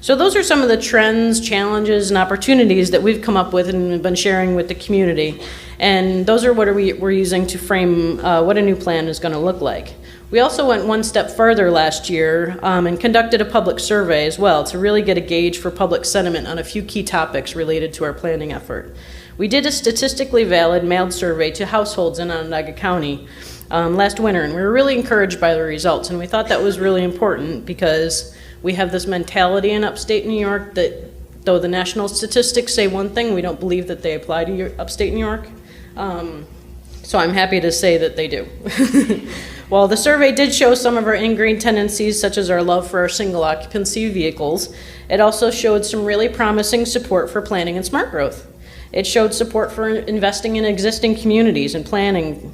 So those are some of the trends, challenges, and opportunities that we've come up with and been sharing with the community. And those are what we're using to frame what a new plan is going to look like. We also went one step further last year and conducted a public survey as well to really get a gauge for public sentiment on a few key topics related to our planning effort. We did a statistically valid mailed survey to households in Onondaga County last winter, and we were really encouraged by the results, and we thought that was really important because we have this mentality in upstate New York that though the national statistics say one thing, we don't believe that they apply to upstate New York. So I'm happy to say that they do. While the survey did show some of our ingrained tendencies, such as our love for our single occupancy vehicles, it also showed some really promising support for planning and smart growth. It showed support for investing in existing communities and planning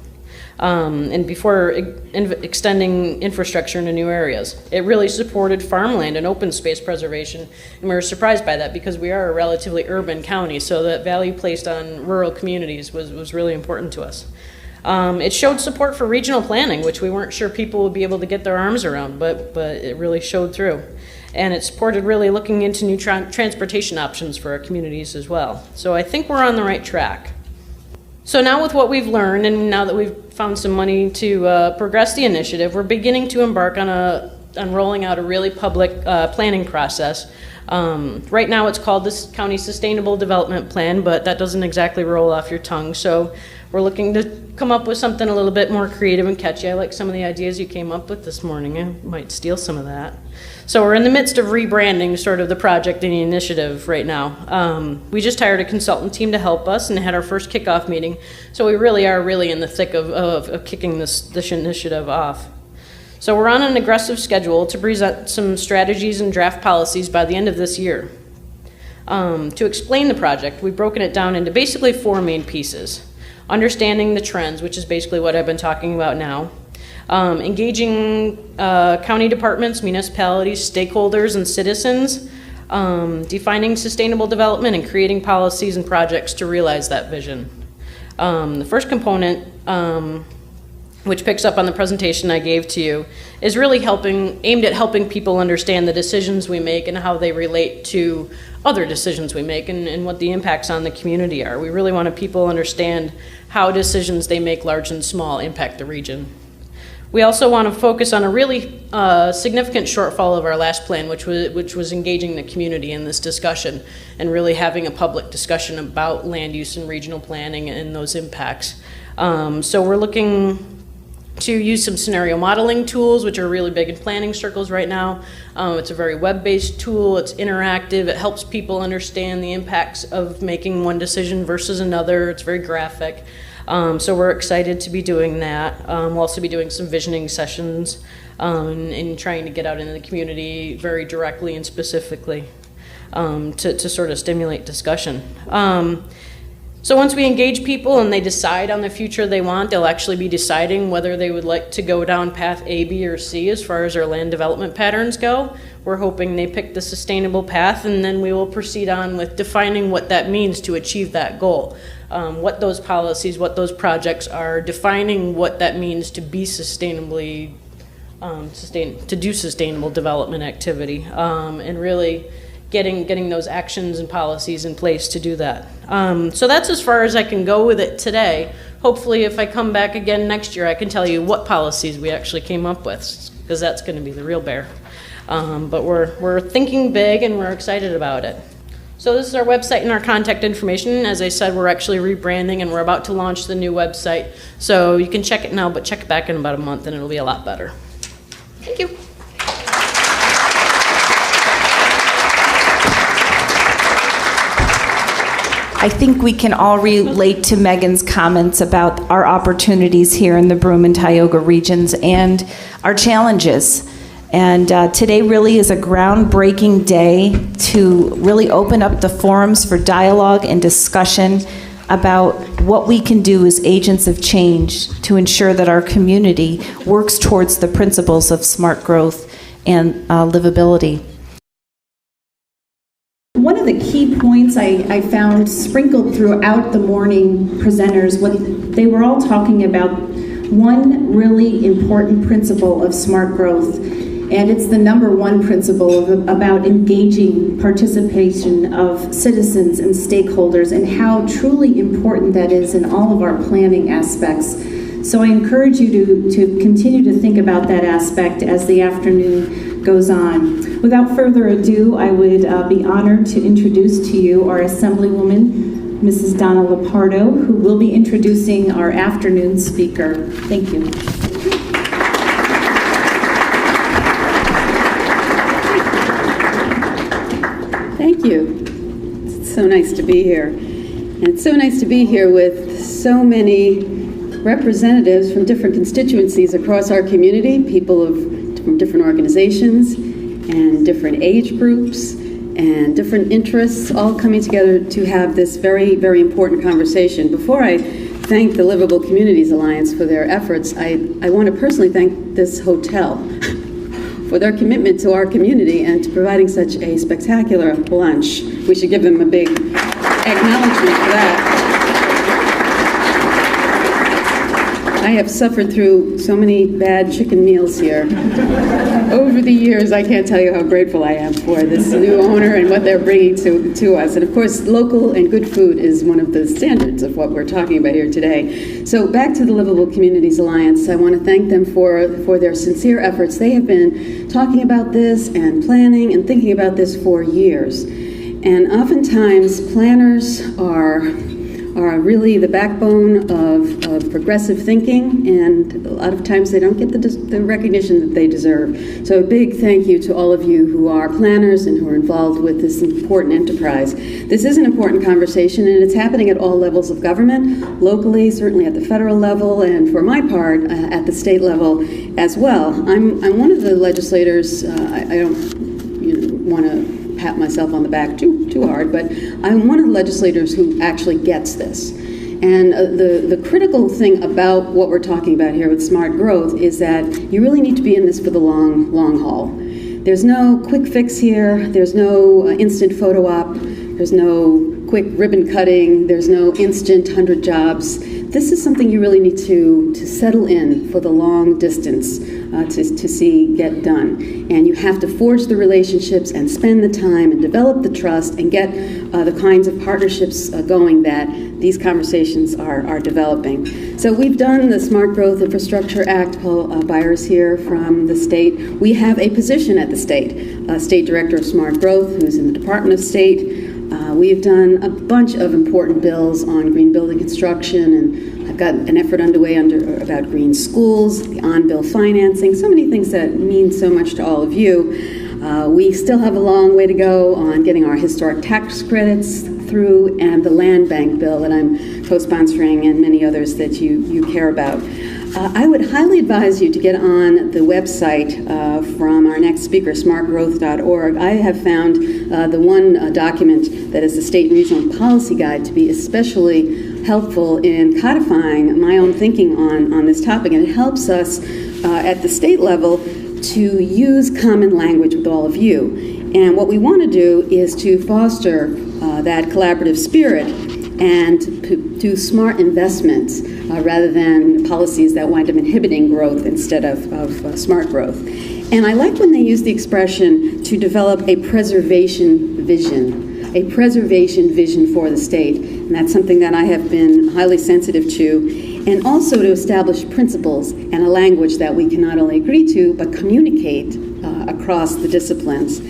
and before extending infrastructure into new areas. It really supported farmland and open space preservation, and we were surprised by that because we are a relatively urban county, so that value placed on rural communities was really important to us. It showed support for regional planning, which we weren't sure people would be able to get their arms around, but it really showed through. And it supported really looking into new transportation options for our communities as well. So I think we're on the right track. So now with what we've learned, and now that we've found some money to progress the initiative, we're beginning to embark on rolling out a really public planning process. Right now it's called the County Sustainable Development Plan, but that doesn't exactly roll off your tongue. So we're looking to come up with something a little bit more creative and catchy. I like some of the ideas you came up with this morning. I might steal some of that. So we're in the midst of rebranding sort of the project and the initiative right now. We just hired a consultant team to help us and had our first kickoff meeting. So we really are in the thick of kicking this initiative off. So we're on an aggressive schedule to present some strategies and draft policies by the end of this year. To explain the project, we've broken it down into basically 4 main pieces. Understanding the trends, which is basically what I've been talking about now. Engaging county departments, municipalities, stakeholders, and citizens. Defining sustainable development and creating policies and projects to realize that vision. The first component which picks up on the presentation I gave to you, is really aimed at helping people understand the decisions we make and how they relate to other decisions we make and what the impacts on the community are. We really want people understand how decisions they make, large and small, impact the region. We also want to focus on a really significant shortfall of our last plan, which was engaging the community in this discussion and really having a public discussion about land use and regional planning and those impacts. So we're looking to use some scenario modeling tools, which are really big in planning circles right now. It's a very web-based tool, it's interactive, it helps people understand the impacts of making one decision versus another, it's very graphic. So we're excited to be doing that. We'll also be doing some visioning sessions and trying to get out into the community very directly and specifically to sort of stimulate discussion. So once we engage people and they decide on the future they want, they'll actually be deciding whether they would like to go down path A, B, or C as far as our land development patterns go. We're hoping they pick the sustainable path, and then we will proceed on with defining what that means to achieve that goal. What those policies, what those projects are, defining what that means to be sustainably, to do sustainable development activity, and really getting those actions and policies in place to do that. So that's as far as I can go with it today. Hopefully if I come back again next year, I can tell you what policies we actually came up with, because that's going to be the real bear. But we're thinking big and we're excited about it. So this is our website and our contact information. As I said, we're actually rebranding and we're about to launch the new website. So you can check it now, but check it back in about a month and it'll be a lot better. Thank you. I think we can all relate to Megan's comments about our opportunities here in the Broome and Tioga regions and our challenges. And today really is a groundbreaking day to really open up the forums for dialogue and discussion about what we can do as agents of change to ensure that our community works towards the principles of smart growth and livability. One of the key points I found sprinkled throughout the morning presenters, what they were all talking about, one really important principle of smart growth, and it's the number one principle about engaging participation of citizens and stakeholders and how truly important that is in all of our planning aspects. So I encourage you to continue to think about that aspect as the afternoon goes on. Without further ado, I would be honored to introduce to you our Assemblywoman, Mrs. Donna Lepardo, who will be introducing our afternoon speaker. Thank you. Thank you. It's so nice to be here. And it's so nice to be here with so many representatives from different constituencies across our community, people from different organizations and different age groups and different interests all coming together to have this very, very important conversation. Before I thank the Livable Communities Alliance for their efforts, I want to personally thank this hotel for their commitment to our community and to providing such a spectacular lunch. We should give them a big acknowledgement for that. I have suffered through so many bad chicken meals here. Over the years, I can't tell you how grateful I am for this new owner and what they're bringing to us. And of course, local and good food is one of the standards of what we're talking about here today. So back to the Livable Communities Alliance, I want to thank them for their sincere efforts. They have been talking about this and planning and thinking about this for years. And oftentimes, planners are really the backbone of progressive thinking, and a lot of times they don't get the recognition that they deserve. So a big thank you to all of you who are planners and who are involved with this important enterprise. This is an important conversation, and it's happening at all levels of government, locally, certainly at the federal level, and for my part, at the state level as well. I'm one of the legislators, I don't want to pat myself on the back too hard, but I'm one of the legislators who actually gets this. And the critical thing about what we're talking about here with smart growth is that you really need to be in this for the long haul. There's no quick fix here. There's no instant photo op. There's no quick ribbon cutting. There's no instant 100 jobs. This is something you really need to settle in for the long distance to see get done. And you have to forge the relationships and spend the time and develop the trust and get the kinds of partnerships going that these conversations are developing. So we've done the Smart Growth Infrastructure Act. Paul Byers here from the state. We have a position at the State Director of Smart Growth, who's in the Department of State. We've done a bunch of important bills on green building construction, and I've got an effort underway about green schools, the on-bill financing, so many things that mean so much to all of you. We still have a long way to go on getting our historic tax credits through, and the land bank bill that I'm co-sponsoring, and many others that you care about. I would highly advise you to get on the website from our next speaker, smartgrowth.org. I have found the one document that is the State and Regional Policy Guide to be especially helpful in codifying my own thinking on this topic, and it helps us at the state level to use common language with all of you. And what we want to do is to foster that collaborative spirit and do smart investments rather than policies that wind up inhibiting growth instead of smart growth. And I like when they use the expression to develop a preservation vision for the state. And that's something that I have been highly sensitive to. And also to establish principles and a language that we can not only agree to, but communicate across the disciplines.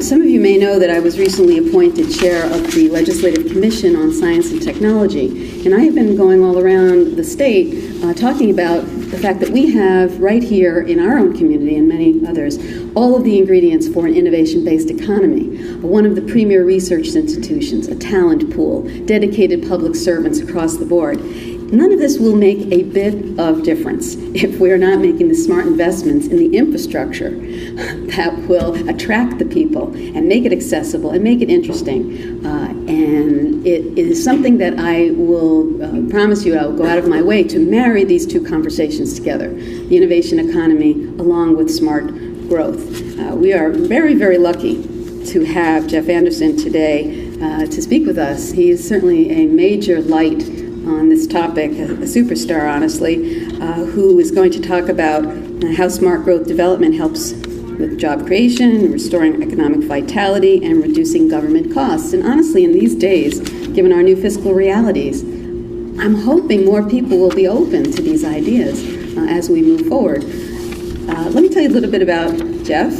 Some of you may know that I was recently appointed chair of the Legislative Commission on Science and Technology, and I have been going all around the state talking about the fact that we have right here in our own community and many others all of the ingredients for an innovation-based economy. One of the premier research institutions, a talent pool, dedicated public servants across the board. None of this will make a bit of difference if we're not making the smart investments in the infrastructure that will attract the people and make it accessible and make it interesting. And it is something that I will promise you I'll go out of my way to marry these two conversations together, the innovation economy along with smart growth. We are very, very lucky to have Jeff Anderson today to speak with us. He is certainly a major light on this topic, a superstar, honestly, who is going to talk about how smart growth development helps with job creation, restoring economic vitality, and reducing government costs. And honestly, in these days, given our new fiscal realities, I'm hoping more people will be open to these ideas as we move forward. Let me tell you a little bit about Jeff.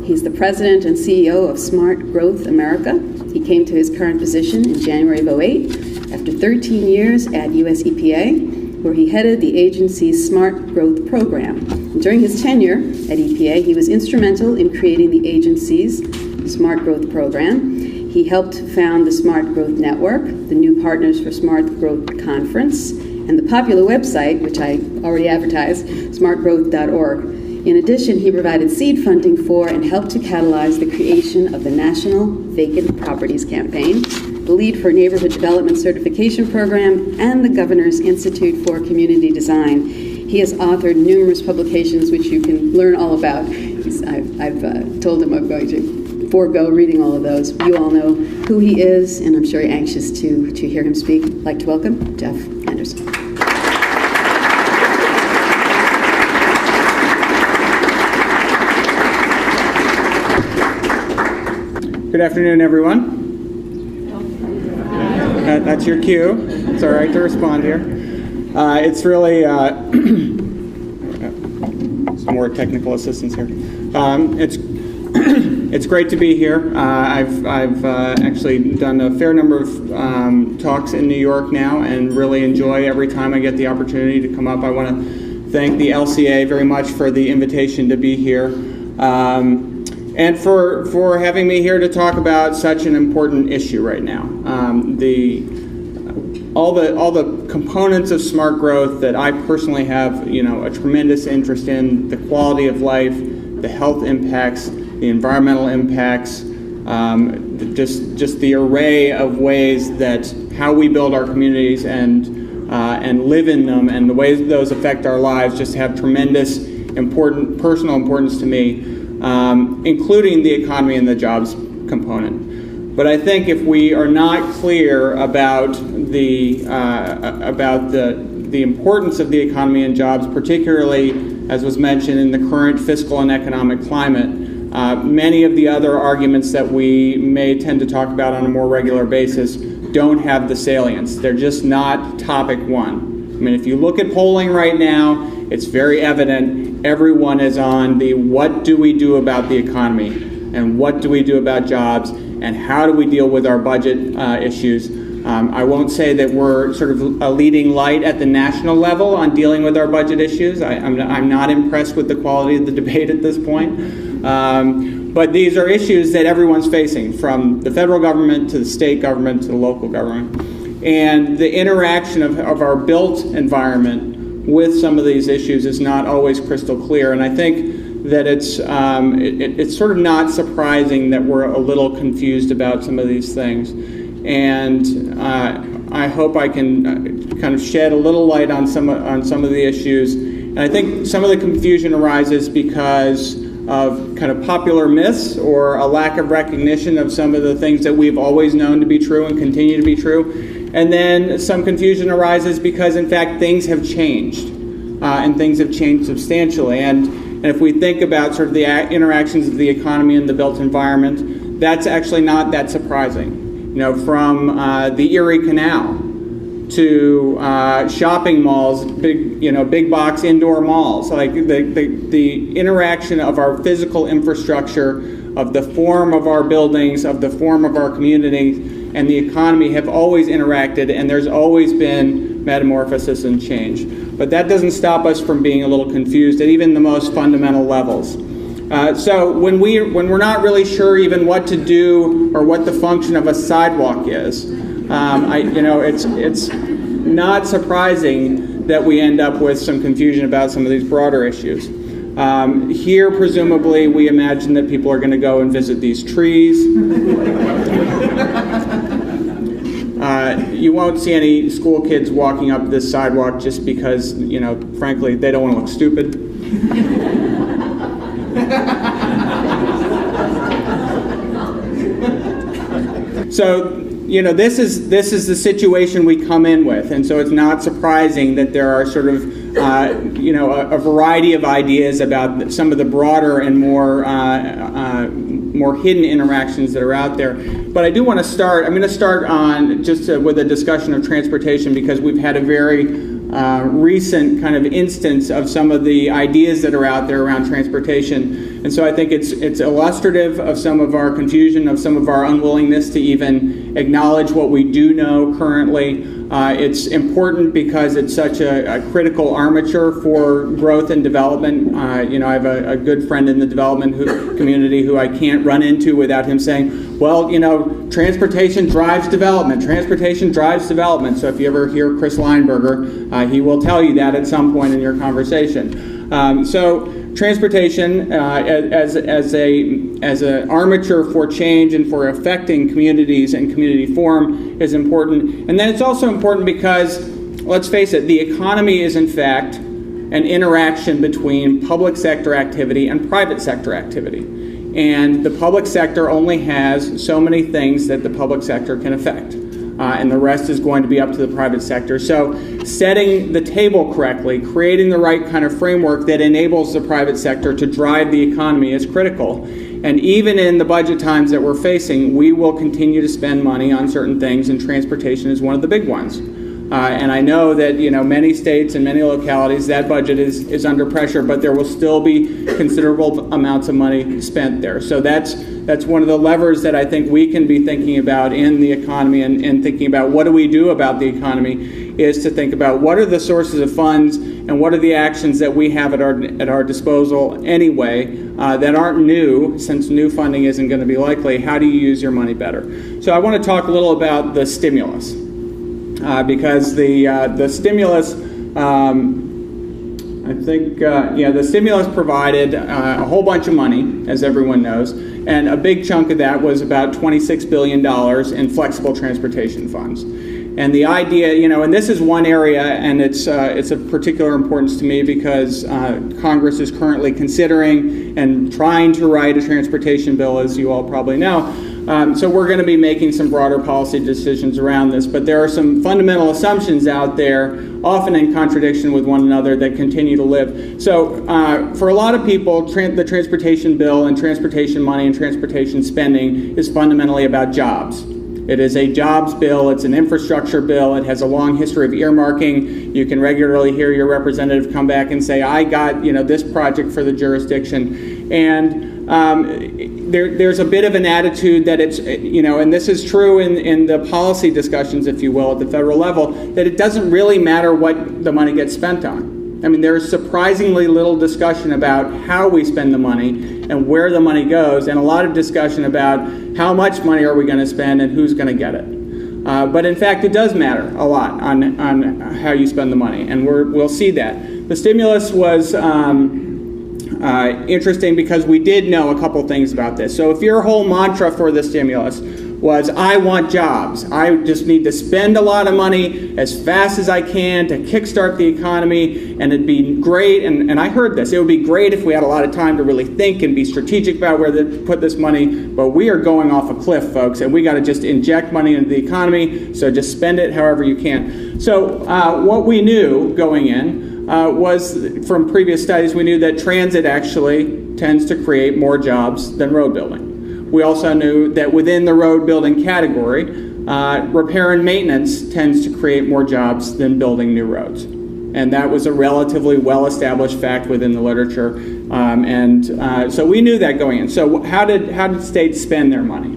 He's the president and CEO of Smart Growth America. He came to his current position in January of 2008 after 13 years at US EPA, where he headed the agency's Smart Growth Program. And during his tenure at EPA, he was instrumental in creating the agency's Smart Growth Program. He helped found the Smart Growth Network, the New Partners for Smart Growth Conference, and the popular website, which I already advertised, smartgrowth.org. In addition, he provided seed funding for and helped to catalyze the creation of the National Vacant Properties Campaign, the lead for Neighborhood Development Certification Program, and the Governor's Institute for Community Design. He has authored numerous publications, which you can learn all about. I've told him I'm going to forego reading all of those. You all know who he is, and I'm sure you're anxious to hear him speak. I'd like to welcome Jeff Anderson. Good afternoon, everyone. That's your cue. It's all right to respond here. It's really some more technical assistance here. It's great to be here. I've actually done a fair number of talks in New York now, and really enjoy every time I get the opportunity to come up. I want to thank the LCA very much for the invitation to be here. And for having me here to talk about such an important issue right now. All the components of smart growth that I personally have, a tremendous interest in: the quality of life, the health impacts, the environmental impacts, just the array of ways that how we build our communities and live in them, and the ways those affect our lives, just have tremendous personal importance to me. Including the economy and the jobs component. But I think if we are not clear about the importance of the economy and jobs, particularly as was mentioned in the current fiscal and economic climate, many of the other arguments that we may tend to talk about on a more regular basis don't have the salience. They're just not topic one. I mean, if you look at polling right now, it's very evident everyone is on the what do we do about the economy and what do we do about jobs and how do we deal with our budget issues. I won't say that we're sort of a leading light at the national level on dealing with our budget issues. I'm not impressed with the quality of the debate at this point. But these are issues that everyone's facing, from the federal government to the state government to the local government. And the interaction of our built environment with some of these issues is not always crystal clear. And I think that it's sort of not surprising that we're a little confused about some of these things. And I hope I can kind of shed a little light on some of the issues. And I think some of the confusion arises because of kind of popular myths or a lack of recognition of some of the things that we've always known to be true and continue to be true. And then some confusion arises because, in fact, things have changed, and things have changed substantially. And if we think about sort of the interactions of the economy and the built environment, that's actually not that surprising. You know, from the Erie Canal to shopping malls, big box indoor malls, like the interaction of our physical infrastructure, of the form of our buildings, of the form of our community, and the economy have always interacted, and there's always been metamorphosis and change. But that doesn't stop us from being a little confused at even the most fundamental levels. So when we're not really sure even what to do or what the function of a sidewalk is, it's not surprising that we end up with some confusion about some of these broader issues. Here, presumably, we imagine that people are going to go and visit these trees. You won't see any school kids walking up this sidewalk just because, frankly, they don't want to look stupid. So, this is the situation we come in with, and so it's not surprising that there are sort of, a variety of ideas about some of the broader and more hidden interactions that are out there. But I do want to start. I'm going to start on with a discussion of transportation, because we've had a very recent kind of instance of some of the ideas that are out there around transportation. And so I think it's illustrative of some of our confusion, of some of our unwillingness to even acknowledge what we do know currently. It's important because it's such a critical armature for growth and development. I have a good friend in the development community who I can't run into without him saying, well, transportation drives development. Transportation drives development. So if you ever hear Chris Lineberger, he will tell you that at some point in your conversation. So transportation as an armature for change and for affecting communities and community form is important. And then it's also important because, let's face it, the economy is in fact an interaction between public sector activity and private sector activity. And the public sector only has so many things that the public sector can affect. And the rest is going to be up to the private sector. So setting the table correctly, creating the right kind of framework that enables the private sector to drive the economy is critical. And even in the budget times that we're facing, we will continue to spend money on certain things, and transportation is one of the big ones. And I know that many states and many localities, that budget is under pressure, but there will still be considerable amounts of money spent there. So that's one of the levers that I think we can be thinking about in the economy, and thinking about what do we do about the economy, is to think about what are the sources of funds and what are the actions that we have at our disposal anyway that aren't new, since new funding isn't going to be likely. How do you use your money better? So I want to talk a little about the stimulus. Because the stimulus, the stimulus provided a whole bunch of money, as everyone knows, and a big chunk of that was about $26 billion in flexible transportation funds. And the idea, and this is one area, and it's of particular importance to me because Congress is currently considering and trying to write a transportation bill, as you all probably know. So we're going to be making some broader policy decisions around this, but there are some fundamental assumptions out there, often in contradiction with one another, that continue to live. So for a lot of people, the transportation bill and transportation money and transportation spending is fundamentally about jobs. It is a jobs bill, it's an infrastructure bill, it has a long history of earmarking. You can regularly hear your representative come back and say, I got this project for the jurisdiction. And there's a bit of an attitude that it's, and this is true in the policy discussions, if you will, at the federal level, that it doesn't really matter what the money gets spent on. I mean, there's surprisingly little discussion about how we spend the money and where the money goes, and a lot of discussion about how much money are we going to spend and who's going to get it. But in fact, it does matter a lot on how you spend the money, and we'll see that. The stimulus was interesting because we did know a couple things about this. So if your whole mantra for the stimulus was, I want jobs, I just need to spend a lot of money as fast as I can to kickstart the economy, and it'd be great, and I heard this, it would be great if we had a lot of time to really think and be strategic about where to put this money, but we are going off a cliff, folks, and we got to just inject money into the economy, so just spend it however you can. So what we knew going in was, from previous studies, we knew that transit actually tends to create more jobs than road building. We also knew that within the road building category, repair and maintenance tends to create more jobs than building new roads. And that was a relatively well-established fact within the literature. So we knew that going in. So how did states spend their money?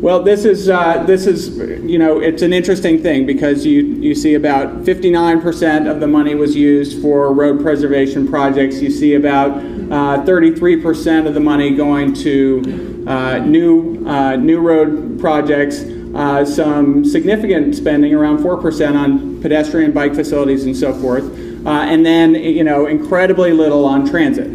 Well, this is it's an interesting thing because you see about 59% of the money was used for road preservation projects. You see about 33% of the money going to new road projects. Some significant spending, around 4%, on pedestrian bike facilities and so forth, and then incredibly little on transit.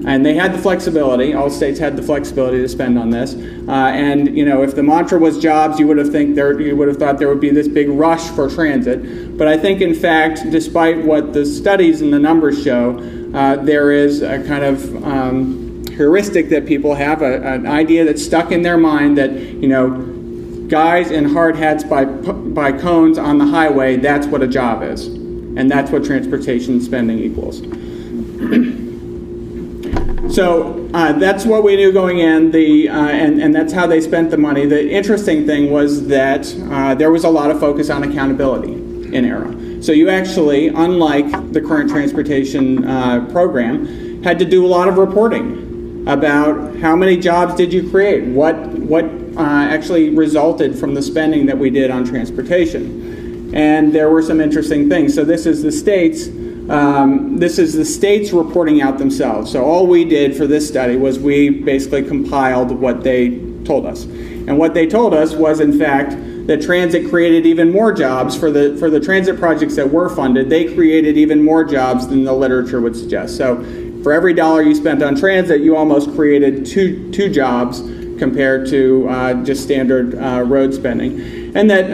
And they had the flexibility. All states had the flexibility to spend on this. If the mantra was jobs, you would have thought there would be this big rush for transit. But I think, in fact, despite what the studies and the numbers show, there is a kind of heuristic that people have, an idea that's stuck in their mind that guys in hard hats by cones on the highway, that's what a job is, and that's what transportation spending equals. So that's what we knew going in, and that's how they spent the money. The interesting thing was that there was a lot of focus on accountability in ERA. So you actually, unlike the current transportation program, had to do a lot of reporting about how many jobs did you create, what actually resulted from the spending that we did on transportation. And there were some interesting things. So this is the states. Reporting out themselves. So all we did for this study was we basically compiled what they told us. And what they told us was, in fact, that transit created even more jobs for the transit projects that were funded. They created even more jobs than the literature would suggest. So for every dollar you spent on transit, you almost created two jobs compared to just standard road spending. And that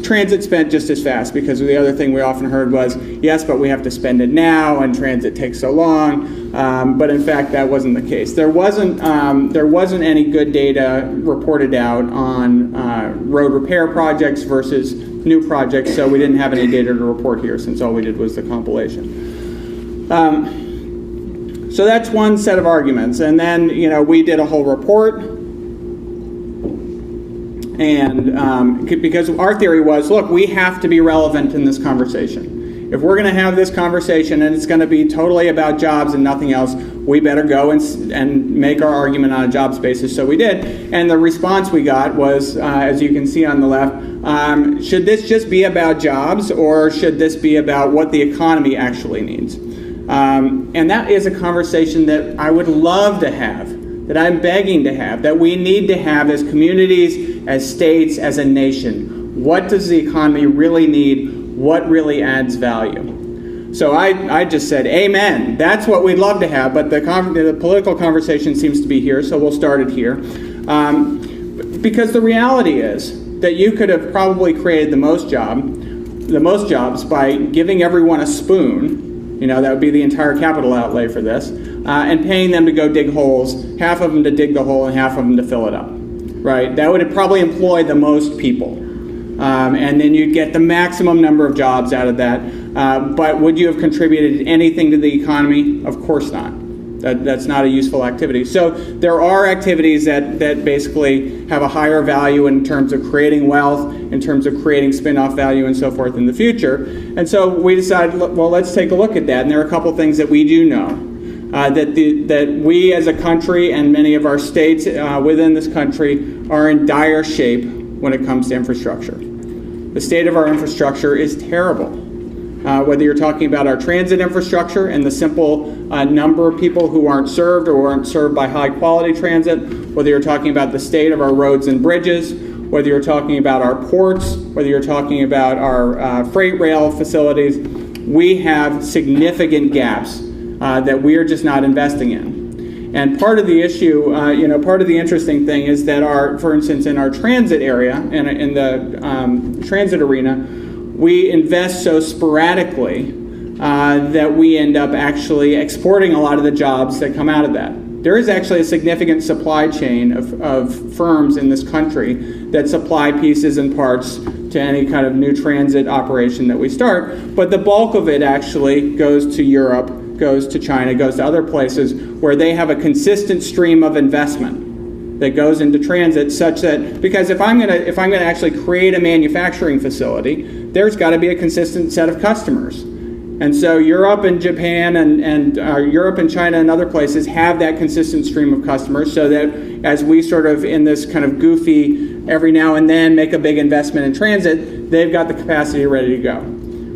transit spent just as fast, because the other thing we often heard was, yes, but we have to spend it now, and transit takes so long. But in fact, that wasn't the case. There wasn't any good data reported out on road repair projects versus new projects, so we didn't have any data to report here, since all we did was the compilation. So that's one set of arguments. And then we did a whole report. And because our theory was, look, we have to be relevant in this conversation. If we're going to have this conversation and it's going to be totally about jobs and nothing else, we better go and make our argument on a jobs basis. So we did. And the response we got was, as you can see on the left, should this just be about jobs, or should this be about what the economy actually needs? And that is a conversation that I would love to have, that I'm begging to have, that we need to have as communities, as states, as a nation. What does the economy really need? What really adds value? So I just said, amen. That's what we'd love to have, but the political conversation seems to be here, so we'll start it here. Because the reality is that you could have probably created the most jobs by giving everyone a spoon. That would be the entire capital outlay for this, and paying them to go dig holes, half of them to dig the hole and half of them to fill it up. right? That would probably employ the most people. And then you'd get the maximum number of jobs out of that. But would you have contributed anything to the economy? Of course not. That's not a useful activity. So there are activities that basically have a higher value in terms of creating wealth, in terms of creating spin-off value and so forth in the future. And so we decided, well, let's take a look at that. And there are a couple things that we do know. That we as a country and many of our states within this country are in dire shape when it comes to infrastructure. The state of our infrastructure is terrible. Whether you're talking about our transit infrastructure and the simple number of people who aren't served or aren't served by high quality transit, whether you're talking about the state of our roads and bridges, whether you're talking about our ports, whether you're talking about our freight rail facilities, we have significant gaps that we are just not investing in. And part of the issue, part of the interesting thing is that for instance, in our transit area and in the transit arena, we invest so sporadically that we end up actually exporting a lot of the jobs that come out of that. There is actually a significant supply chain of firms in this country that supply pieces and parts to any kind of new transit operation that we start, but the bulk of it actually goes to Europe, goes to China, goes to other places where they have a consistent stream of investment that goes into transit, such that, because if I'm going to actually create a manufacturing facility, there's got to be a consistent set of customers. And so Europe and Japan and Europe and China and other places have that consistent stream of customers, so that as we sort of in this kind of goofy every now and then make a big investment in transit, they've got the capacity ready to go.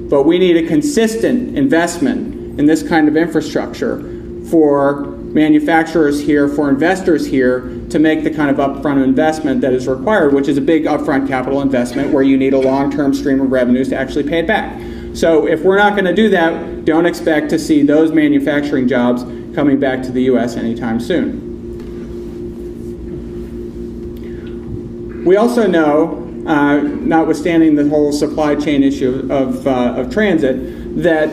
But we need a consistent investment in this kind of infrastructure for manufacturers here, for investors here, to make the kind of upfront investment that is required, which is a big upfront capital investment where you need a long-term stream of revenues to actually pay it back. So if we're not going to do that, don't expect to see those manufacturing jobs coming back to the U.S. anytime soon. We also know, notwithstanding the whole supply chain issue of transit, that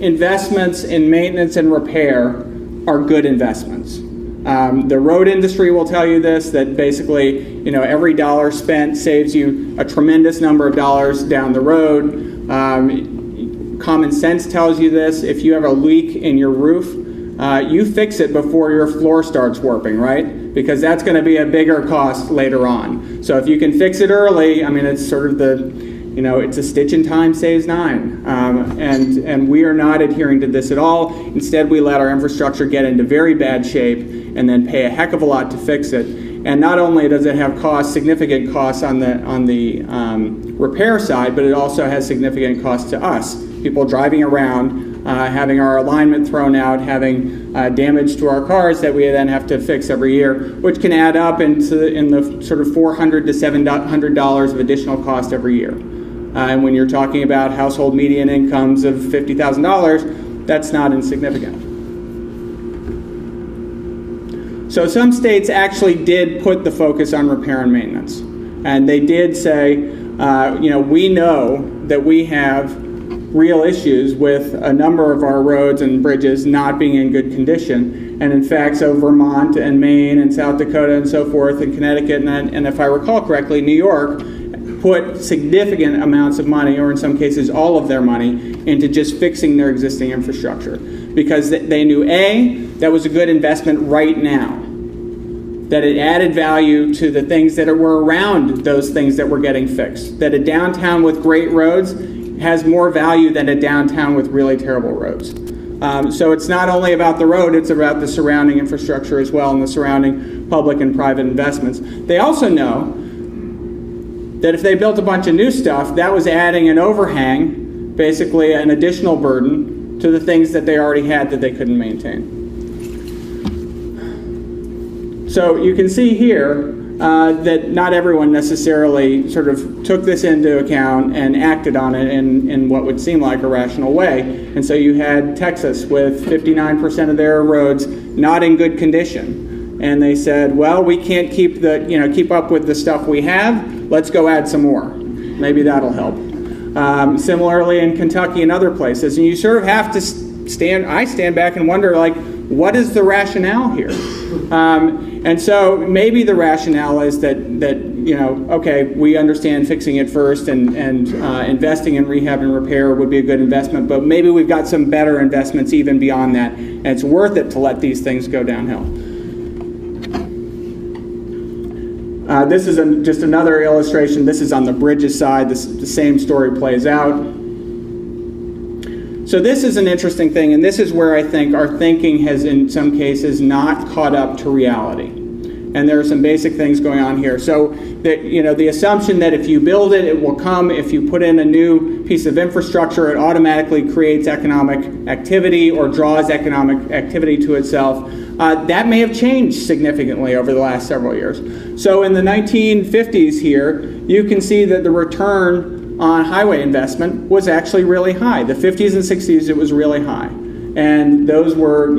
investments in maintenance and repair are good investments. The road industry will tell you this, that basically, every dollar spent saves you a tremendous number of dollars down the road. Common sense tells you this. If you have a leak in your roof, you fix it before your floor starts warping, right? Because that's going to be a bigger cost later on. So if you can fix it early, it's sort of it's a stitch in time saves nine. And we are not adhering to this at all. Instead, we let our infrastructure get into very bad shape and then pay a heck of a lot to fix it. And not only does it have significant costs on the repair side, but it also has significant costs to us. People driving around, having our alignment thrown out, having damage to our cars that we then have to fix every year, which can add up in the sort of $400 to $700 of additional cost every year. And when you're talking about household median incomes of $50,000, that's not insignificant. So some states actually did put the focus on repair and maintenance. And they did say, we know that we have real issues with a number of our roads and bridges not being in good condition. And in fact, so Vermont and Maine and South Dakota and so forth and Connecticut and if I recall correctly, New York put significant amounts of money, or in some cases all of their money, into just fixing their existing infrastructure. Because they knew, A, that was a good investment right now. That it added value to the things that were around those things that were getting fixed. That a downtown with great roads has more value than a downtown with really terrible roads. So it's not only about the road, it's about the surrounding infrastructure as well and the surrounding public and private investments. They also know that if they built a bunch of new stuff, that was adding an overhang, basically an additional burden to the things that they already had that they couldn't maintain. So you can see here that not everyone necessarily sort of took this into account and acted on it in what would seem like a rational way. And so you had Texas with 59% of their roads not in good condition. And they said, well, we can't keep up with the stuff we have. Let's go add some more. Maybe that'll help. Similarly in Kentucky and other places. And you sort of have to stand back and wonder, what is the rationale here? And so maybe the rationale is that okay, we understand fixing it first and investing in rehab and repair would be a good investment, but maybe we've got some better investments even beyond that, and it's worth it to let these things go downhill. This is just another illustration. This is on the bridges side. The same story plays out. So this is an interesting thing, and this is where I think our thinking has, in some cases, not caught up to reality. And there are some basic things going on here. So the assumption that if you build it, it will come. If you put in a new piece of infrastructure, it automatically creates economic activity or draws economic activity to itself. That may have changed significantly over the last several years. So in the 1950s here, you can see that the return on highway investment was actually really high. The 50s and 60s, it was really high. And those were,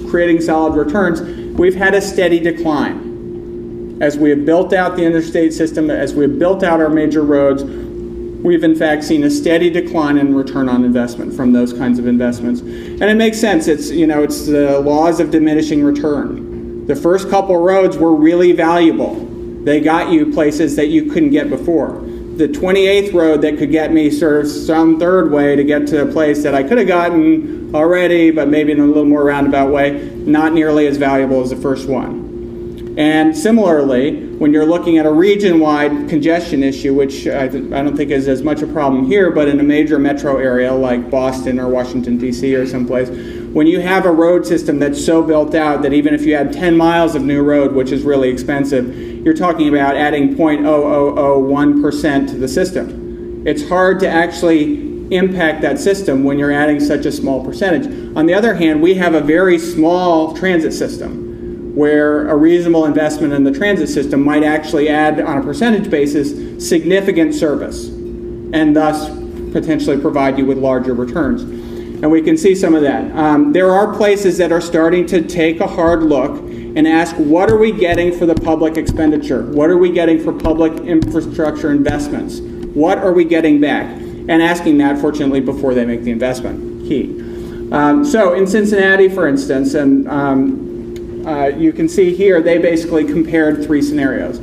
creating solid returns. We've had a steady decline. As we have built out the interstate system, as we have built out our major roads, we've in fact seen a steady decline in return on investment from those kinds of investments. And it makes sense. It's the laws of diminishing return. The first couple roads were really valuable. They got you places that you couldn't get before. The 28th road that could get me sort of some third way to get to a place that I could have gotten already, but maybe in a little more roundabout way, not nearly as valuable as the first one. And similarly, when you're looking at a region-wide congestion issue, which I don't think is as much a problem here, but in a major metro area like Boston or Washington, D.C. or someplace, when you have a road system that's so built out that even if you add 10 miles of new road, which is really expensive, you're talking about adding 0.0001% to the system. It's hard to actually impact that system when you're adding such a small percentage. On the other hand, we have a very small transit system where a reasonable investment in the transit system might actually add, on a percentage basis, significant service and thus potentially provide you with larger returns. And we can see some of that. There are places that are starting to take a hard look and ask, what are we getting for the public expenditure? What are we getting for public infrastructure investments? What are we getting back? And asking that, fortunately, before they make the investment. Key. So in Cincinnati, for instance, and you can see here, they basically compared three scenarios.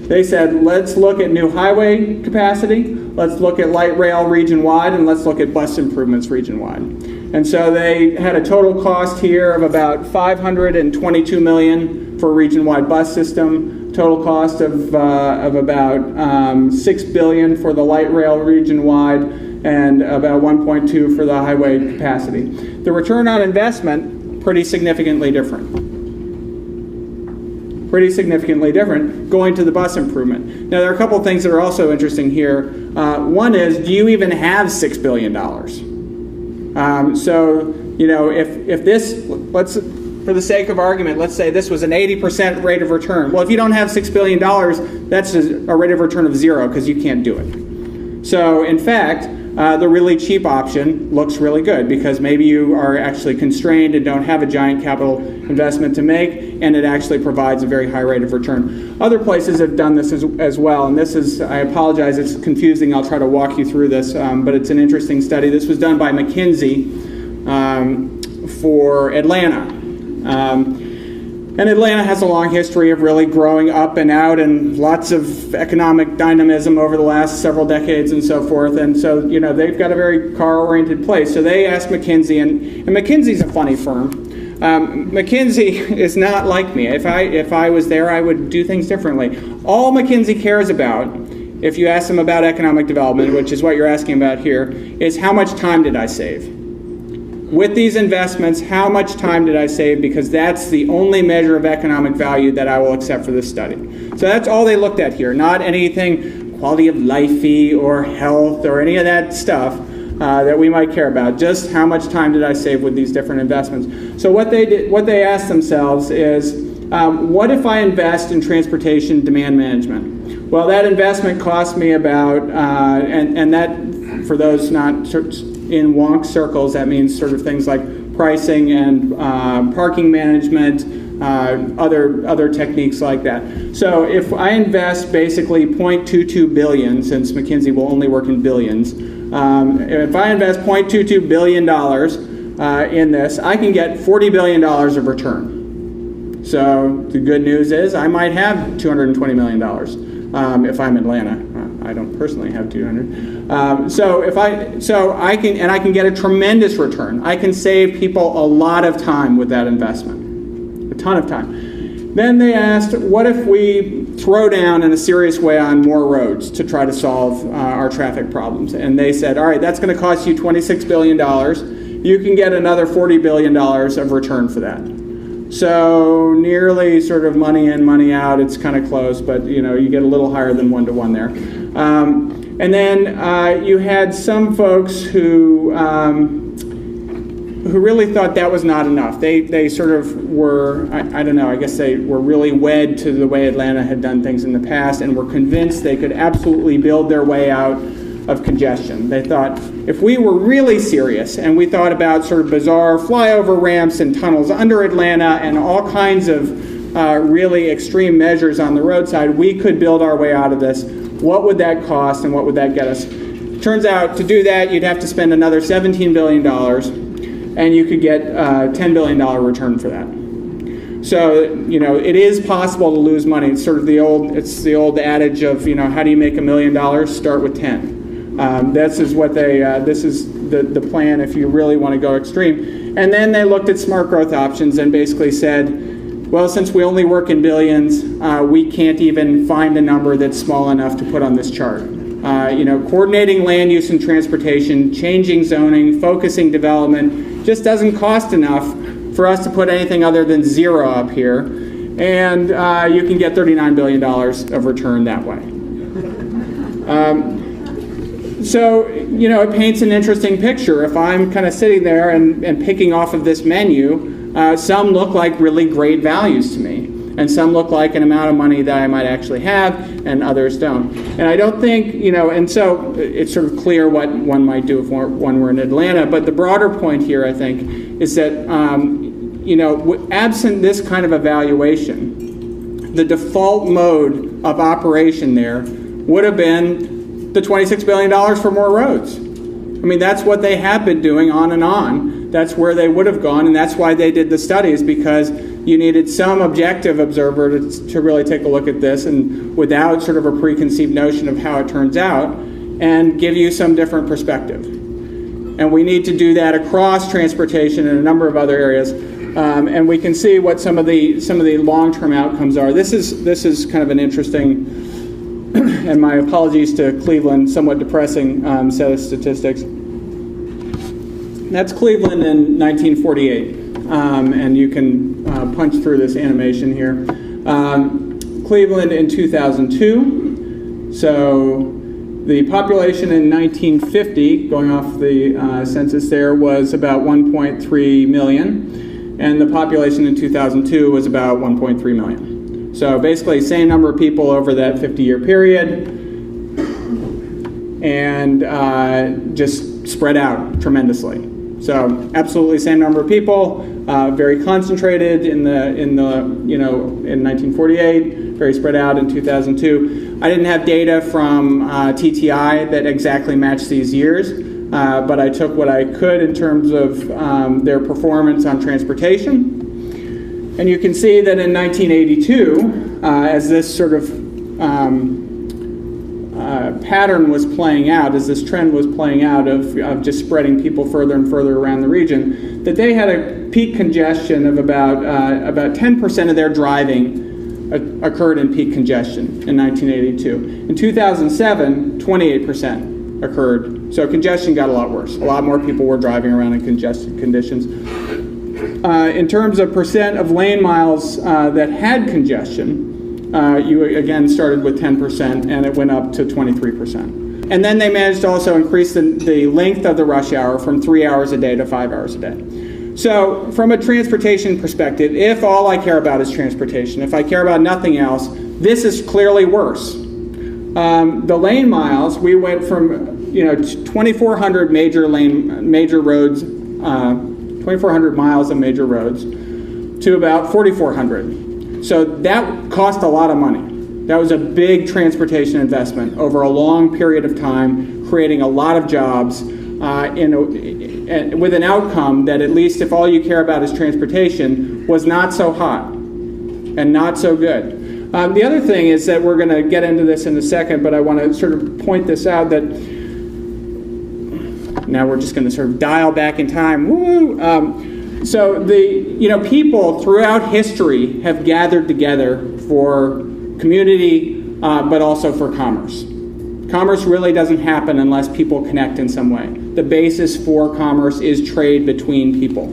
They said, let's look at new highway capacity, let's look at light rail region-wide, and let's look at bus improvements region-wide. And so they had a total cost here of about $522 million for a region-wide bus system, total cost of about $6 billion for the light rail region-wide, and about 1.2 for the highway capacity. The return on investment, pretty significantly different. Pretty significantly different going to the bus improvement. Now, there are a couple of things that are also interesting here. One is, do you even have $6 billion? If this, for the sake of argument, let's say this was an 80% rate of return. Well, if you don't have $6 billion, that's a rate of return of 0 because you can't do it. So, in fact, the really cheap option looks really good because maybe you are actually constrained and don't have a giant capital investment to make, and it actually provides a very high rate of return. Other places have done this as well, and this is, I apologize, it's confusing. I'll try to walk you through this, but it's an interesting study. This was done by McKinsey for Atlanta. And Atlanta has a long history of really growing up and out and lots of economic dynamism over the last several decades and so forth. And so, they've got a very car-oriented place. So they asked McKinsey, and McKinsey's a funny firm. McKinsey is not like me. If I was there, I would do things differently. All McKinsey cares about, if you ask them about economic development, which is what you're asking about here, is how much time did I save? With these investments, how much time did I save? Because that's the only measure of economic value that I will accept for this study. So that's all they looked at here, not anything quality of life fee or health or any of that stuff that we might care about. Just how much time did I save with these different investments? So what they asked themselves is, what if I invest in transportation demand management? Well, that investment cost me about, and that, for those not in wonk circles, that means sort of things like pricing and parking management, other techniques like that. So if I invest basically 0.22 billion, since McKinsey will only work in billions, if I invest $0.22 billion in this, I can get $40 billion of return. So the good news is I might have $220 million if I'm Atlanta. I don't personally have 200. So I can get a tremendous return. I can save people a lot of time with that investment, a ton of time. Then they asked, what if we throw down in a serious way on more roads to try to solve our traffic problems? And they said, all right, that's going to cost you $26 billion. You can get another $40 billion of return for that. So nearly sort of money in, money out. It's kind of close, but you get a little higher than 1-to-1 there. And then you had some folks who really thought that was not enough. They sort of were, I don't know, I guess they were really wed to the way Atlanta had done things in the past and were convinced they could absolutely build their way out of congestion. They thought, if we were really serious and we thought about sort of bizarre flyover ramps and tunnels under Atlanta and all kinds of really extreme measures on the roadside, we could build our way out of this. What would that cost and what would that get us? Turns out to do that, you'd have to spend another $17 billion and you could get a $10 billion return for that. So, it is possible to lose money. It's sort of the old adage of, how do you make $1 million? Start with 10. This is the plan if you really want to go extreme. And then they looked at smart growth options and basically said, well, since we only work in billions, we can't even find a number that's small enough to put on this chart. Coordinating land use and transportation, changing zoning, focusing development just doesn't cost enough for us to put anything other than 0 up here. And you can get $39 billion of return that way. So, it paints an interesting picture. If I'm kind of sitting there and picking off of this menu, some look like really great values to me. And some look like an amount of money that I might actually have, and others don't. And I don't think, and so it's sort of clear what one might do if one were in Atlanta. But the broader point here, I think, is that, absent this kind of evaluation, the default mode of operation there would have been the $26 billion for more roads. I mean, that's what they have been doing on and on. That's where they would have gone, and that's why they did the studies, because you needed some objective observer to really take a look at this, and without sort of a preconceived notion of how it turns out, and give you some different perspective. And we need to do that across transportation and a number of other areas. And we can see what some of the long-term outcomes are. This is kind of an interesting, and my apologies to Cleveland, somewhat depressing set of statistics. That's Cleveland in 1948, and you can punch through this animation here. Cleveland in 2002, so the population in 1950, going off the census there, was about 1.3 million, and the population in 2002 was about 1.3 million. So basically, same number of people over that 50-year period, and just spread out tremendously. So absolutely same number of people, very concentrated in 1948, very spread out in 2002. I didn't have data from TTI that exactly matched these years, but I took what I could in terms of their performance on transportation. And you can see that in 1982, as this sort of pattern was playing out, as this trend was playing out of just spreading people further and further around the region, that they had a peak congestion of about 10% of their driving occurred in peak congestion in 1982. In 2007, 28% occurred. So congestion got a lot worse. A lot more people were driving around in congested conditions. In terms of percent of lane miles that had congestion, you again started with 10% and it went up to 23%. And then they managed to also increase the length of the rush hour from 3 hours a day to 5 hours a day. So from a transportation perspective, if all I care about is transportation, if I care about nothing else, this is clearly worse. The lane miles, we went from 2,400 major roads, 2,400 miles of major roads to about 4,400. So that cost a lot of money. That was a big transportation investment over a long period of time, creating a lot of jobs with an outcome that, at least if all you care about is transportation, was not so hot. and not so good. The other thing is that we're going to get into this in a second, but I want to sort of point this out that now we're just going to sort of dial back in time. Woo! So people throughout history have gathered together for community, but also for commerce. Commerce really doesn't happen unless people connect in some way. The basis for commerce is trade between people.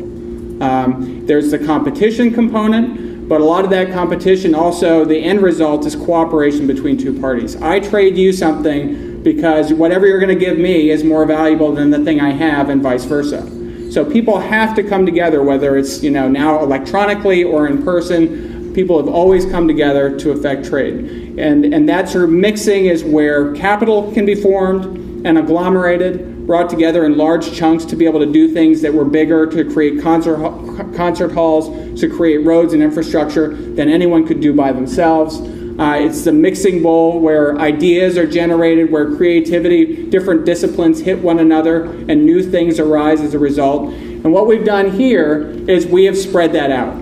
There's the competition component, but a lot of that competition also, the end result is cooperation between two parties. I trade you something because whatever you're going to give me is more valuable than the thing I have, and vice versa. So people have to come together, whether it's now electronically or in person. People have always come together to affect trade. And that sort of mixing is where capital can be formed and agglomerated, brought together in large chunks to be able to do things that were bigger, to create concert halls, to create roads and infrastructure than anyone could do by themselves. It's the mixing bowl where ideas are generated, where creativity, different disciplines hit one another, and new things arise as a result. And what we've done here is we have spread that out.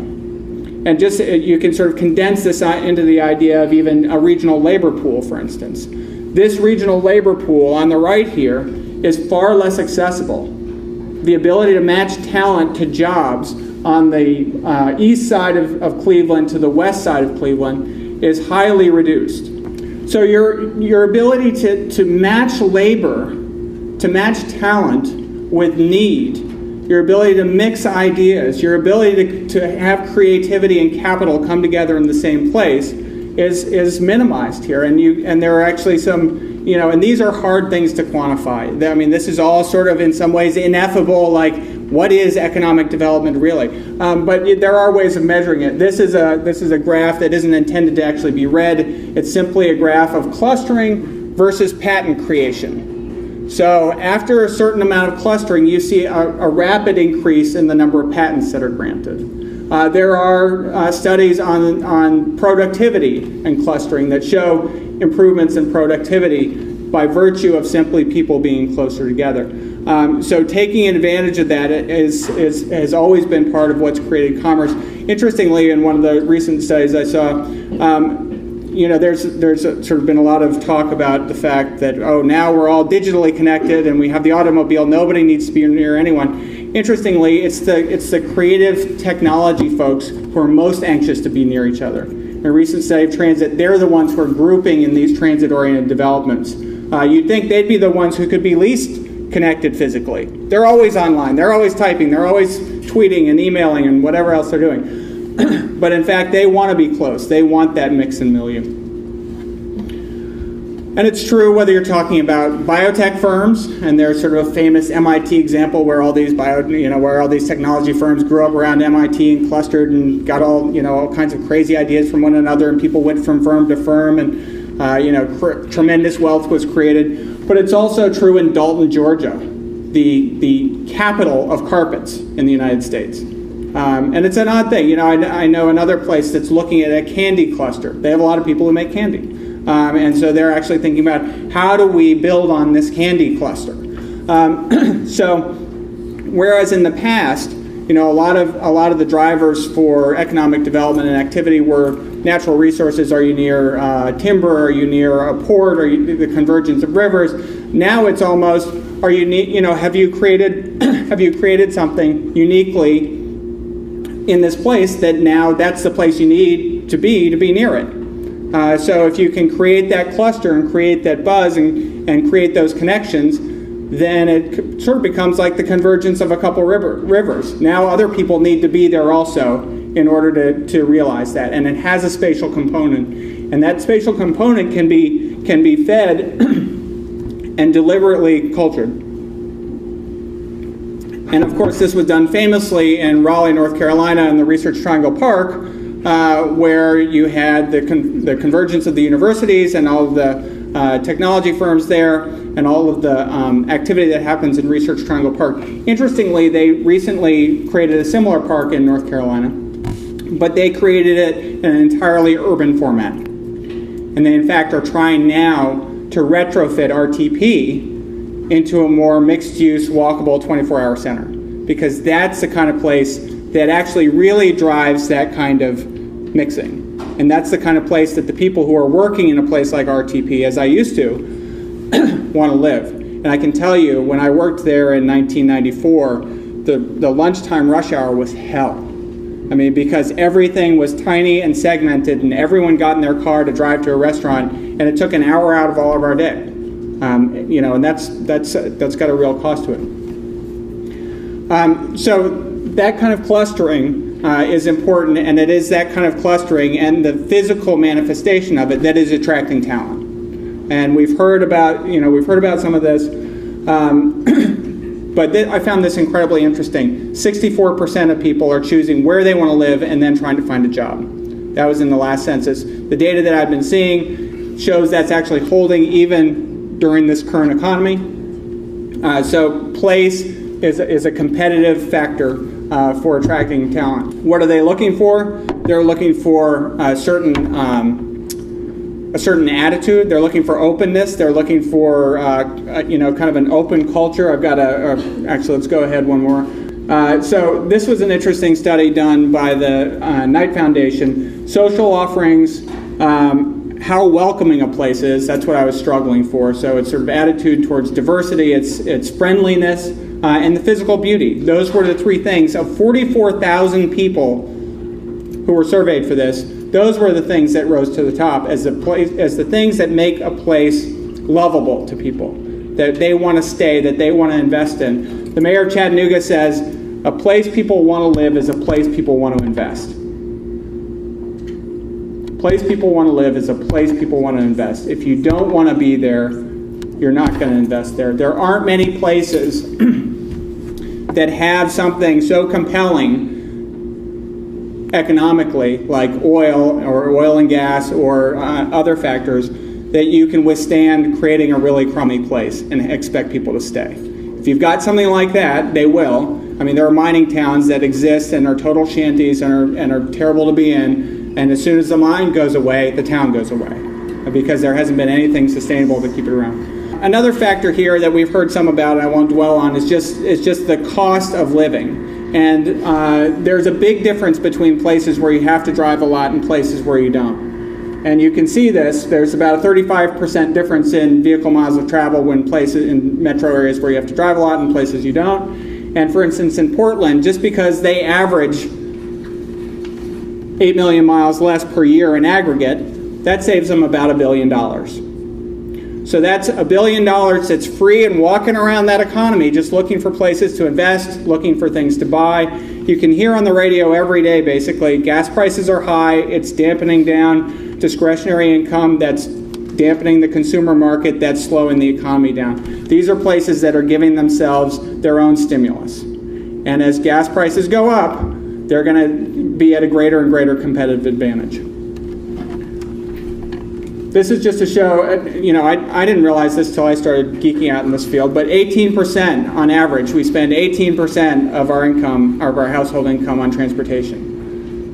And just you can sort of condense this into the idea of even a regional labor pool, for instance. This regional labor pool on the right here is far less accessible. The ability to match talent to jobs on the east side of Cleveland to the west side of Cleveland is highly reduced. So your ability to match labor, to match talent with need, your ability to mix ideas, your ability to have creativity and capital come together in the same place is minimized here. And there are actually some, and these are hard things to quantify. I mean, this is all sort of in some ways ineffable, like what is economic development really? But there are ways of measuring it. This is a graph that isn't intended to actually be read. It's simply a graph of clustering versus patent creation. So after a certain amount of clustering, you see a rapid increase in the number of patents that are granted. There are studies on productivity and clustering that show improvements in productivity by virtue of simply people being closer together. So taking advantage of that has always been part of what's created commerce. Interestingly, in one of the recent studies I saw, there's sort of been a lot of talk about the fact that, now we're all digitally connected and we have the automobile, nobody needs to be near anyone. Interestingly, it's the creative technology folks who are most anxious to be near each other. In a recent study of transit, they're the ones who are grouping in these transit-oriented developments. You'd think they'd be the ones who could be least connected physically. They're always online, they're always typing, they're always tweeting and emailing and whatever else they're doing. But in fact, they want to be close. They want that mix and milieu. And it's true whether you're talking about biotech firms, and there's sort of a famous MIT example where all these where all these technology firms grew up around MIT and clustered and got all kinds of crazy ideas from one another, and people went from firm to firm, and tremendous wealth was created. But it's also true in Dalton, Georgia, the capital of carpets in the United States. And it's an odd thing. I know another place that's looking at a candy cluster. They have a lot of people who make candy. And so they're actually thinking about how do we build on this candy cluster. So whereas in the past, a lot of the drivers for economic development and activity were natural resources. Are you near timber? Are you near a port? Are you the convergence of rivers? Now it's almost, have you created something uniquely in this place that now that's the place you need to be near it. So if you can create that cluster and create that buzz and create those connections, then it sort of becomes like the convergence of a couple rivers. Now other people need to be there also in order to realize that. And it has a spatial component. And that spatial component can be fed and deliberately cultured. And of course, this was done famously in Raleigh, North Carolina, in the Research Triangle Park, where you had the convergence of the universities and all of the technology firms there, and all of the activity that happens in Research Triangle Park. Interestingly, they recently created a similar park in North Carolina, but they created it in an entirely urban format. And they, in fact, are trying now to retrofit RTP into a more mixed-use, walkable 24-hour center, because that's the kind of place that actually really drives that kind of mixing. And that's the kind of place that the people who are working in a place like RTP, as I used to, want to live. And I can tell you, when I worked there in 1994, the lunchtime rush hour was hell. I mean, because everything was tiny and segmented, and everyone got in their car to drive to a restaurant, and it took an hour out of all of our day. And that's got a real cost to it. So that kind of clustering is important, and it is that kind of clustering and the physical manifestation of it that is attracting talent. And we've heard about some of this, but I found this incredibly interesting. 64% of people are choosing where they want to live and then trying to find a job. That was in the last census. The data that I've been seeing shows that's actually holding even during this current economy. So place is a competitive factor for attracting talent. What are they looking for? They're looking for a certain attitude. They're looking for openness. They're looking for kind of an open culture. I've got actually, let's go ahead one more. So this was an interesting study done by the Knight Foundation. Social offerings, how welcoming a place is. That's what I was struggling for. So it's sort of attitude towards diversity. It's friendliness and the physical beauty. Those were the three things. Of 44,000 people who were surveyed for this, those were the things that rose to the top as the things that make a place lovable to people, that they want to stay, that they want to invest in. The mayor of Chattanooga says, a place people want to live is a place people want to invest. A place people want to live is a place people want to invest. If you don't want to be there, you're not going to invest there. There aren't many places that have something so compelling economically, like oil or oil and gas or other factors, that you can withstand creating a really crummy place and expect people to stay. If you've got something like that, they will. I mean, there are mining towns that exist and are total shanties and are terrible to be in, and as soon as the mine goes away, the town goes away, because there hasn't been anything sustainable to keep it around. Another factor here that we've heard some about, and I won't dwell on, is just the cost of living. And there's a big difference between places where you have to drive a lot and places where you don't. And you can see this. There's about a 35% difference in vehicle miles of travel when places in metro areas where you have to drive a lot and places you don't. And for instance, in Portland, just because they average 8 million miles less per year in aggregate, that saves them about $1 billion. So that's $1 billion that's free and walking around that economy, just looking for places to invest, looking for things to buy. You can hear on the radio every day, basically, gas prices are high, it's dampening down discretionary income, that's dampening the consumer market, that's slowing the economy down. These are places that are giving themselves their own stimulus. And as gas prices go up, they're going to be at a greater and greater competitive advantage. This is just to show, I didn't realize this till I started geeking out in this field, but 18% on average, we spend 18% of our income, of our household income on transportation.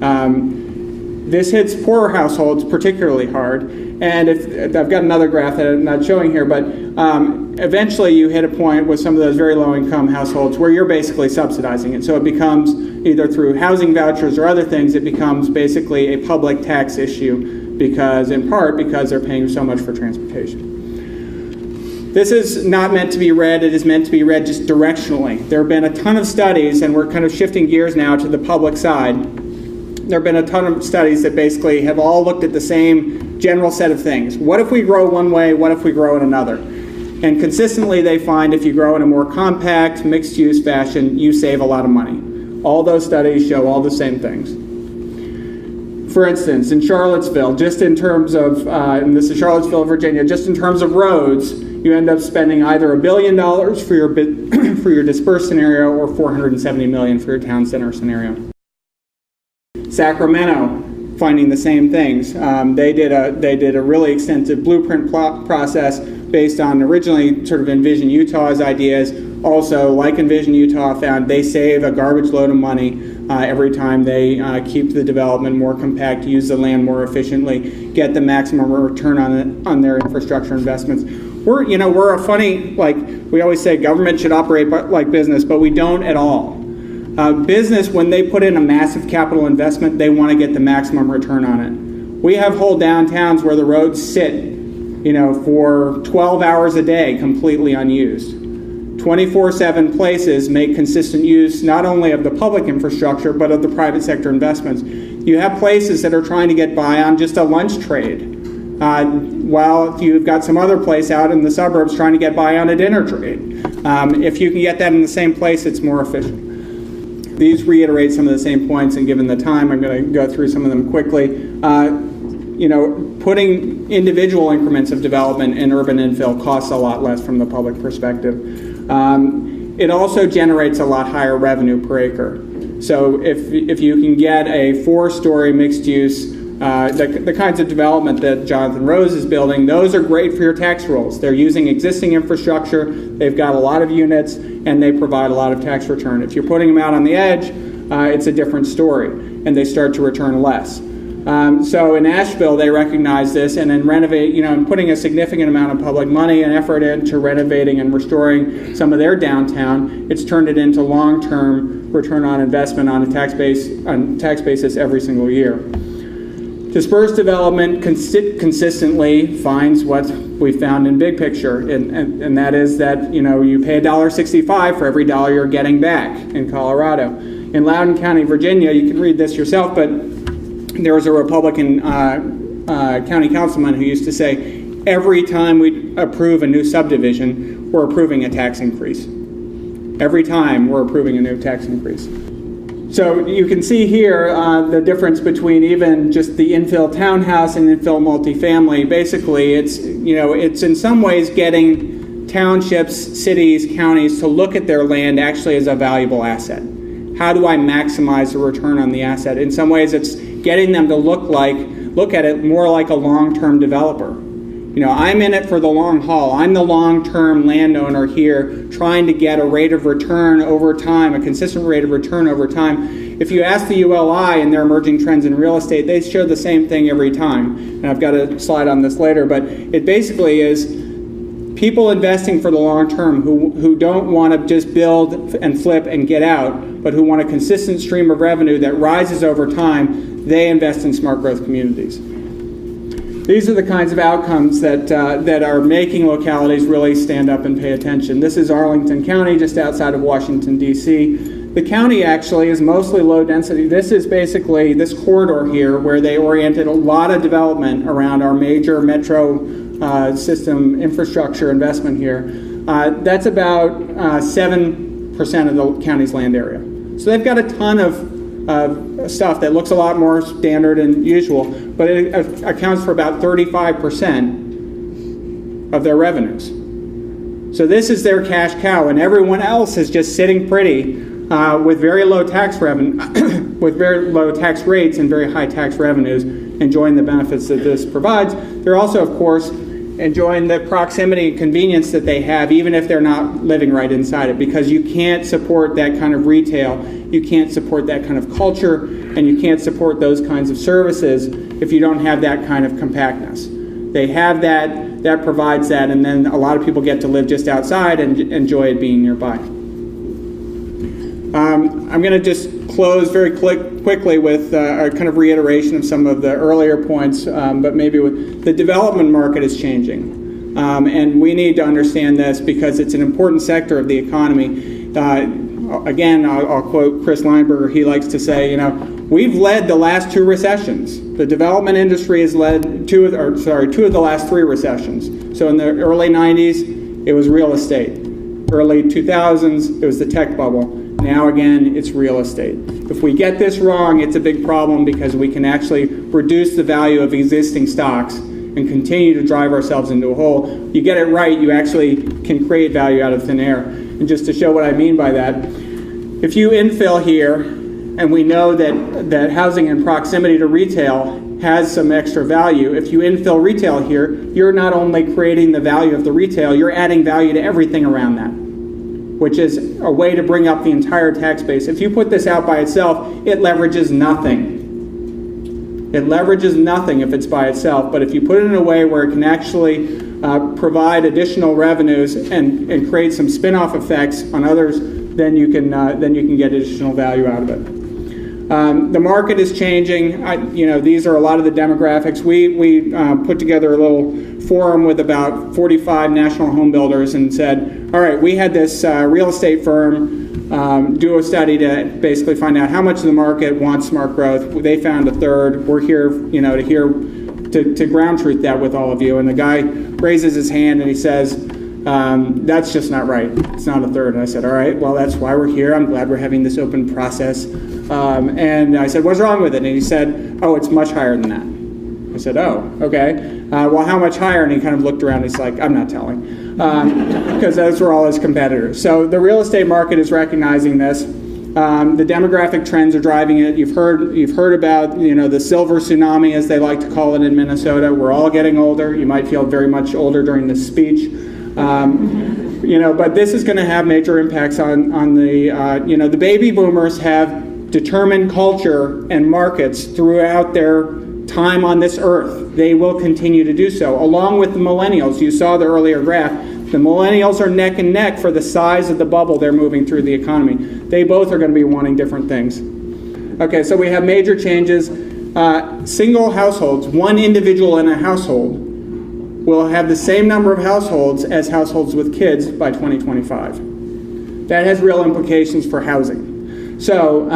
This hits poorer households particularly hard, and I've got another graph that I'm not showing here, but eventually you hit a point with some of those very low-income households where you're basically subsidizing it. So it becomes, either through housing vouchers or other things, it becomes basically a public tax issue, in part because they're paying so much for transportation. This is not meant to be read, it is meant to be read just directionally. There have been a ton of studies, and we're kind of shifting gears now to the public side. There have been a ton of studies that basically have all looked at the same general set of things. What if we grow one way, what if we grow in another? And consistently they find if you grow in a more compact, mixed-use fashion, you save a lot of money. All those studies show all the same things. For instance, in Charlottesville, just in terms of, and this is Charlottesville, Virginia, just in terms of roads, you end up spending either $1 billion for your for your dispersed scenario or $470 million for your town center scenario. Sacramento, finding the same things. They did a really extensive blueprint process based on originally sort of Envision Utah's ideas. Also, like Envision Utah found, they save a garbage load of money every time they keep the development more compact, use the land more efficiently, get the maximum return on their infrastructure investments. We're a funny, we always say government should operate like business, but we don't at all. Business, when they put in a massive capital investment, they want to get the maximum return on it. We have whole downtowns where the roads sit, for 12 hours a day completely unused. 24/7 places make consistent use not only of the public infrastructure but of the private sector investments. You have places that are trying to get by on just a lunch trade, while you've got some other place out in the suburbs trying to get by on a dinner trade. If you can get that in the same place, it's more efficient. These reiterate some of the same points, and given the time, I'm going to go through some of them quickly. Putting individual increments of development in urban infill costs a lot less from the public perspective. It also generates a lot higher revenue per acre. So if you can get a 4-story mixed use, the kinds of development that Jonathan Rose is building, those are great for your tax rolls. They're using existing infrastructure, they've got a lot of units, and they provide a lot of tax return. If you're putting them out on the edge, it's a different story, and they start to return less. So in Asheville, they recognize this, and in and putting a significant amount of public money and effort into renovating and restoring some of their downtown, it's turned it into long-term return on investment on a tax basis every single year. Dispersed development consistently finds what we found in big picture, and that is that you pay $1.65 for every dollar you're getting back in Colorado. In Loudoun County, Virginia, you can read this yourself, but there was a Republican county councilman who used to say, every time we approve a new subdivision, we're approving a tax increase. Every time we're approving a new tax increase. So you can see here the difference between even just the infill townhouse and infill multifamily. Basically, it's in some ways getting townships, cities, counties to look at their land actually as a valuable asset. How do I maximize the return on the asset? In some ways, it's getting them to look at it more like a long-term developer. I'm in it for the long haul. I'm the long-term landowner here trying to get a rate of return over time, a consistent rate of return over time. If you ask the ULI and their emerging trends in real estate, they show the same thing every time. And I've got a slide on this later, but it basically is people investing for the long term who don't want to just build and flip and get out, but who want a consistent stream of revenue that rises over time. They invest in smart growth communities. These are the kinds of outcomes that are making localities really stand up and pay attention. This is Arlington County, just outside of Washington, D.C. The county actually is mostly low density. This is basically this corridor here where they oriented a lot of development around our major metro system infrastructure investment here. That's about 7% of the county's land area. So they've got a ton of stuff that looks a lot more standard and usual, but it accounts for about 35% of their revenues. So this is their cash cow, and everyone else is just sitting pretty with very low tax with very low tax rates and very high tax revenues, enjoying the benefits that this provides. They're also, of course, enjoying the proximity and convenience that they have, even if they're not living right inside it, because you can't support that kind of retail, you can't support that kind of culture, and you can't support those kinds of services if you don't have that kind of compactness. They have that provides that, and then a lot of people get to live just outside and enjoy it being nearby. I'm going to just close very quickly with a kind of reiteration of some of the earlier points, but maybe with the development market is changing. And we need to understand this because it's an important sector of the economy. Again, I'll quote Chris Lineberger. He likes to say, we've led the last 2 recessions. The development industry has led two of the last 3 recessions. So in the early 90s, it was real estate. Early 2000s, it was the tech bubble. Now again, it's real estate. If we get this wrong, it's a big problem because we can actually reduce the value of existing stocks and continue to drive ourselves into a hole. You get it right, you actually can create value out of thin air. And just to show what I mean by that, if you infill here, and we know that housing in proximity to retail has some extra value, if you infill retail here, you're not only creating the value of the retail, you're adding value to everything around that, which is a way to bring up the entire tax base. If you put this out by itself, it leverages nothing. It leverages nothing if it's by itself, but if you put it in a way where it can actually provide additional revenues and create some spin-off effects on others, then you can get additional value out of it. The market is changing. These are a lot of the demographics. We put together a little forum with about 45 national home builders and said, all right, we had this real estate firm do a study to basically find out how much of the market wants smart growth. They found a third. We're here, to ground truth that with all of you. And the guy raises his hand and he says, that's just not right. It's not a third. And I said, all right, well, that's why we're here. I'm glad we're having this open process. And I said, what's wrong with it? And he said, oh, it's much higher than that. I said, oh, okay. Well, how much higher? And he kind of looked around. He's like, I'm not telling, because those were all his competitors. So the real estate market is recognizing this. The demographic trends are driving it. You've heard about the silver tsunami, as they like to call it in Minnesota. We're all getting older. You might feel very much older during this speech. But this is going to have major impacts on the baby boomers have determined culture and markets throughout their time on this earth. They will continue to do so, along with the millennials. You saw the earlier graph. The millennials are neck and neck for the size of the bubble they're moving through the economy. They both are going to be wanting different things. Okay, so we have major changes. Single households, one individual in a household, will have the same number of households as households with kids by 2025. That has real implications for housing. So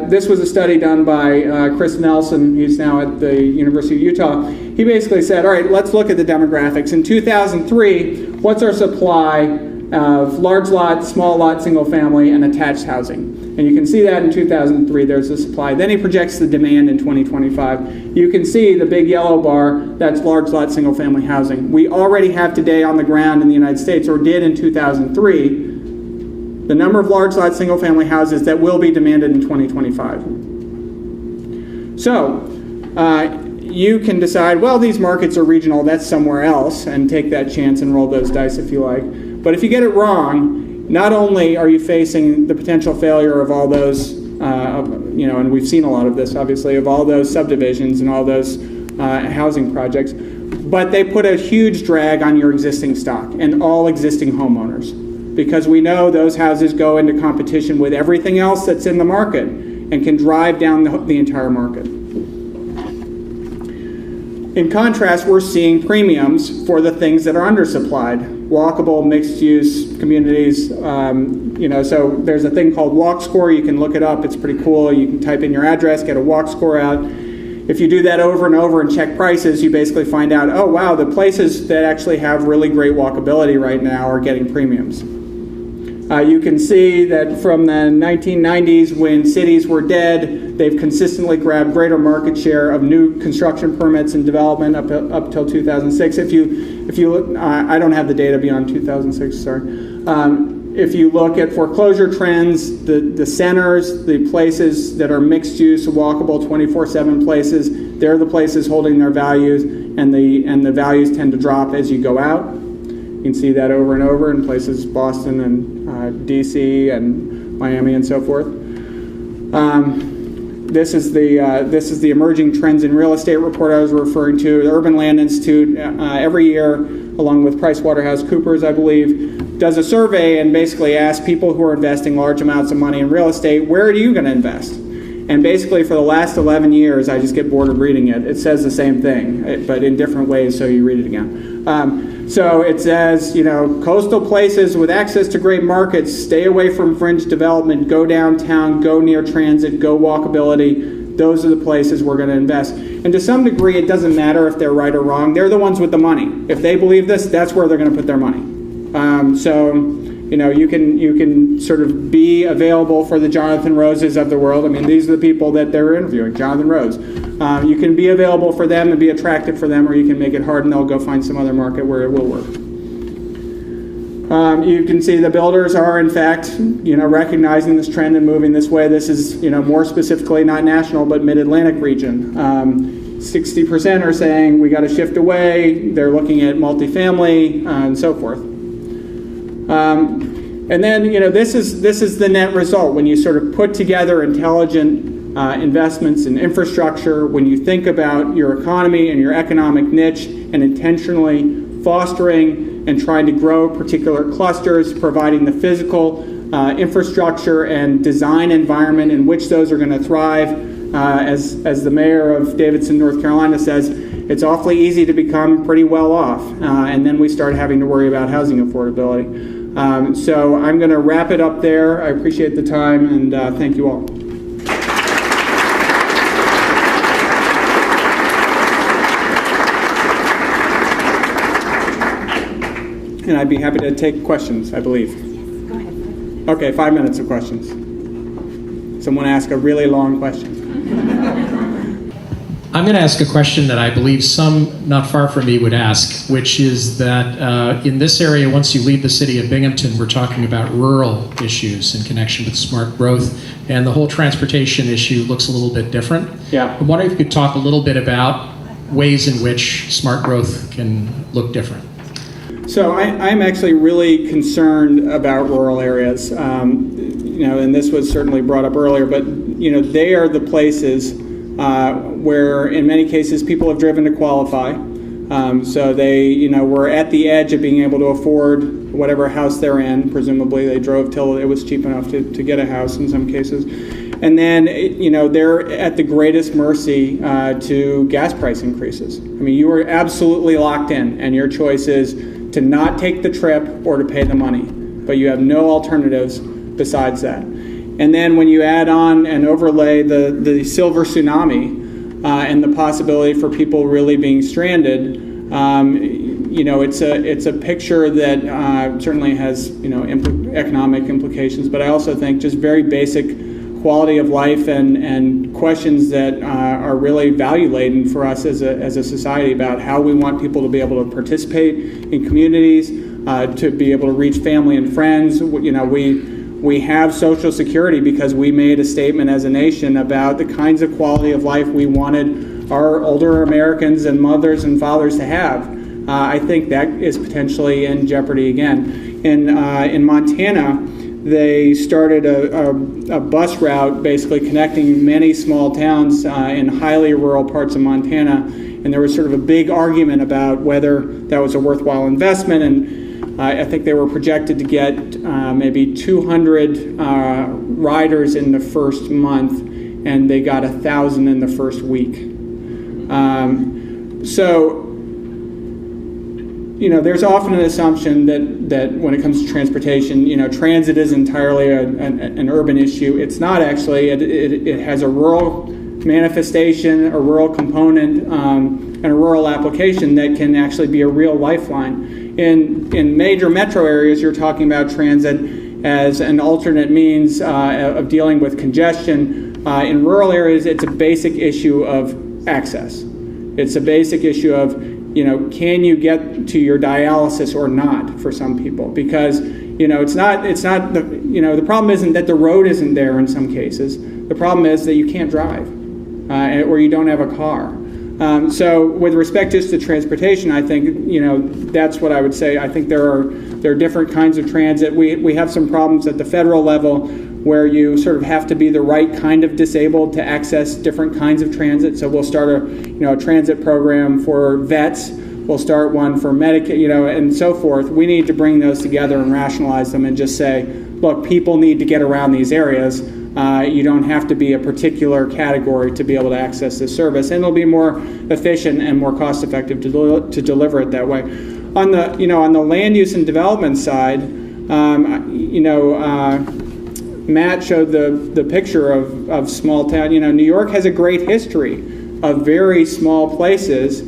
this was a study done by Chris Nelson. He's now at the University of Utah. He basically said, all right, let's look at the demographics. In 2003, what's our supply of large lot, small lot, single family, and attached housing? And you can see that in 2003, there's the supply. Then he projects the demand in 2025. You can see the big yellow bar, that's large lot, single family housing. We already have today on the ground in the United States, or did in 2003, the number of large lot single family houses that will be demanded in 2025. So you can decide, well, these markets are regional, that's somewhere else, and take that chance and roll those dice if you like. But if you get it wrong, not only are you facing the potential failure of all those, and we've seen a lot of this, obviously, of all those subdivisions and all those housing projects, but they put a huge drag on your existing stock and all existing homeowners, because we know those houses go into competition with everything else that's in the market and can drive down the entire market. In contrast, we're seeing premiums for the things that are undersupplied. Walkable, mixed-use communities, so there's a thing called Walk Score. You can look it up. It's pretty cool. You can type in your address, get a Walk Score out. If you do that over and over and check prices, you basically find out, oh, wow, the places that actually have really great walkability right now are getting premiums. You can see that from the 1990s, when cities were dead, they've consistently grabbed greater market share of new construction permits and development up till 2006. If you look, I don't have the data beyond 2006. Sorry. If you look at foreclosure trends, the centers, the places that are mixed use, walkable, 24/7 places, they're the places holding their values, and the values tend to drop as you go out. You can see that over and over in places Boston and DC and Miami and so forth. This is the emerging trends in real estate report I was referring to. The Urban Land Institute every year, along with PricewaterhouseCoopers, I believe, does a survey and basically asks people who are investing large amounts of money in real estate, where are you going to invest? And basically for the last 11 years, I just get bored of reading it. It says the same thing, but in different ways, so you read it again. So it says, coastal places with access to great markets, stay away from fringe development, go downtown, go near transit, go walkability. Those are the places we're going to invest. And to some degree, it doesn't matter if they're right or wrong. They're the ones with the money. If they believe this, that's where they're going to put their money. You can sort of be available for the Jonathan Roses of the world. I mean, these are the people that they're interviewing, Jonathan Rose. You can be available for them and be attractive for them, or you can make it hard and they'll go find some other market where it will work. You can see the builders are, in fact, recognizing this trend and moving this way. This is, more specifically not national, but mid-Atlantic region. 60% are saying we got to shift away. They're looking at multifamily and so forth. And then, this is the net result when you sort of put together intelligent investments in infrastructure, when you think about your economy and your economic niche and intentionally fostering and trying to grow particular clusters, providing the physical infrastructure and design environment in which those are going to thrive. as the mayor of Davidson, North Carolina says, it's awfully easy to become pretty well off, and then we start having to worry about housing affordability. So I'm going to wrap it up there. I appreciate the time, and thank you all. And I'd be happy to take questions, I believe. Go ahead. Okay, 5 minutes of questions. Someone ask a really long question. I'm going to ask a question that I believe some not far from me would ask, which is that in this area, once you leave the city of Binghamton, we're talking about rural issues in connection with smart growth, and the whole transportation issue looks a little bit different. Yeah. I'm wondering if you could talk a little bit about ways in which smart growth can look different. So I'm actually really concerned about rural areas, and this was certainly brought up earlier, but they are the places where in many cases people have driven to qualify. So they were at the edge of being able to afford whatever house they're in. Presumably they drove till it was cheap enough to get a house in some cases. And then, they're at the greatest mercy to gas price increases. I mean, you are absolutely locked in, and your choice is to not take the trip or to pay the money. But you have no alternatives besides that. And then when you add on and overlay the silver tsunami and the possibility for people really being stranded, it's a picture that certainly has economic implications, but I also think just very basic quality of life and questions that are really value-laden for us as a society about how we want people to be able to participate in communities, to be able to reach family and friends. We have Social Security because we made a statement as a nation about the kinds of quality of life we wanted our older Americans and mothers and fathers to have. I think that is potentially in jeopardy again. In Montana, they started a bus route basically connecting many small towns in highly rural parts of Montana, and there was sort of a big argument about whether that was a worthwhile investment, and I think they were projected to get maybe 200 riders in the first month, and they got 1,000 in the first week. There's often an assumption that when it comes to transportation, transit is entirely an urban issue. It's not actually. It has a rural manifestation, a rural component, and a rural application that can actually be a real lifeline. In major metro areas, you're talking about transit as an alternate means of dealing with congestion. In rural areas, it's a basic issue of access. It's a basic issue of can you get to your dialysis or not for some people? Because, it's not the problem isn't that the road isn't there in some cases. The problem is that you can't drive or you don't have a car. So with respect just to transportation, I think, that's what I would say. I think there are different kinds of transit. We have some problems at the federal level where you sort of have to be the right kind of disabled to access different kinds of transit. So we'll start a transit program for vets. We'll start one for Medicaid, and so forth. We need to bring those together and rationalize them and just say, look, people need to get around these areas. You don't have to be a particular category to be able to access this service, and it'll be more efficient and more cost-effective to deliver it that way. On the land use and development side, Matt showed the picture of small town. New York has a great history of very small places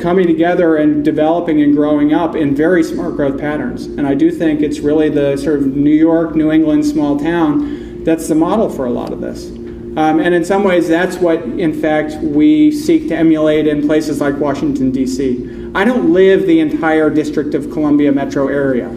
coming together and developing and growing up in very smart growth patterns. And I do think it's really the sort of New York, New England small town that's the model for a lot of this. And in some ways, that's what, in fact, we seek to emulate in places like Washington, D.C. I don't live the entire District of Columbia metro area.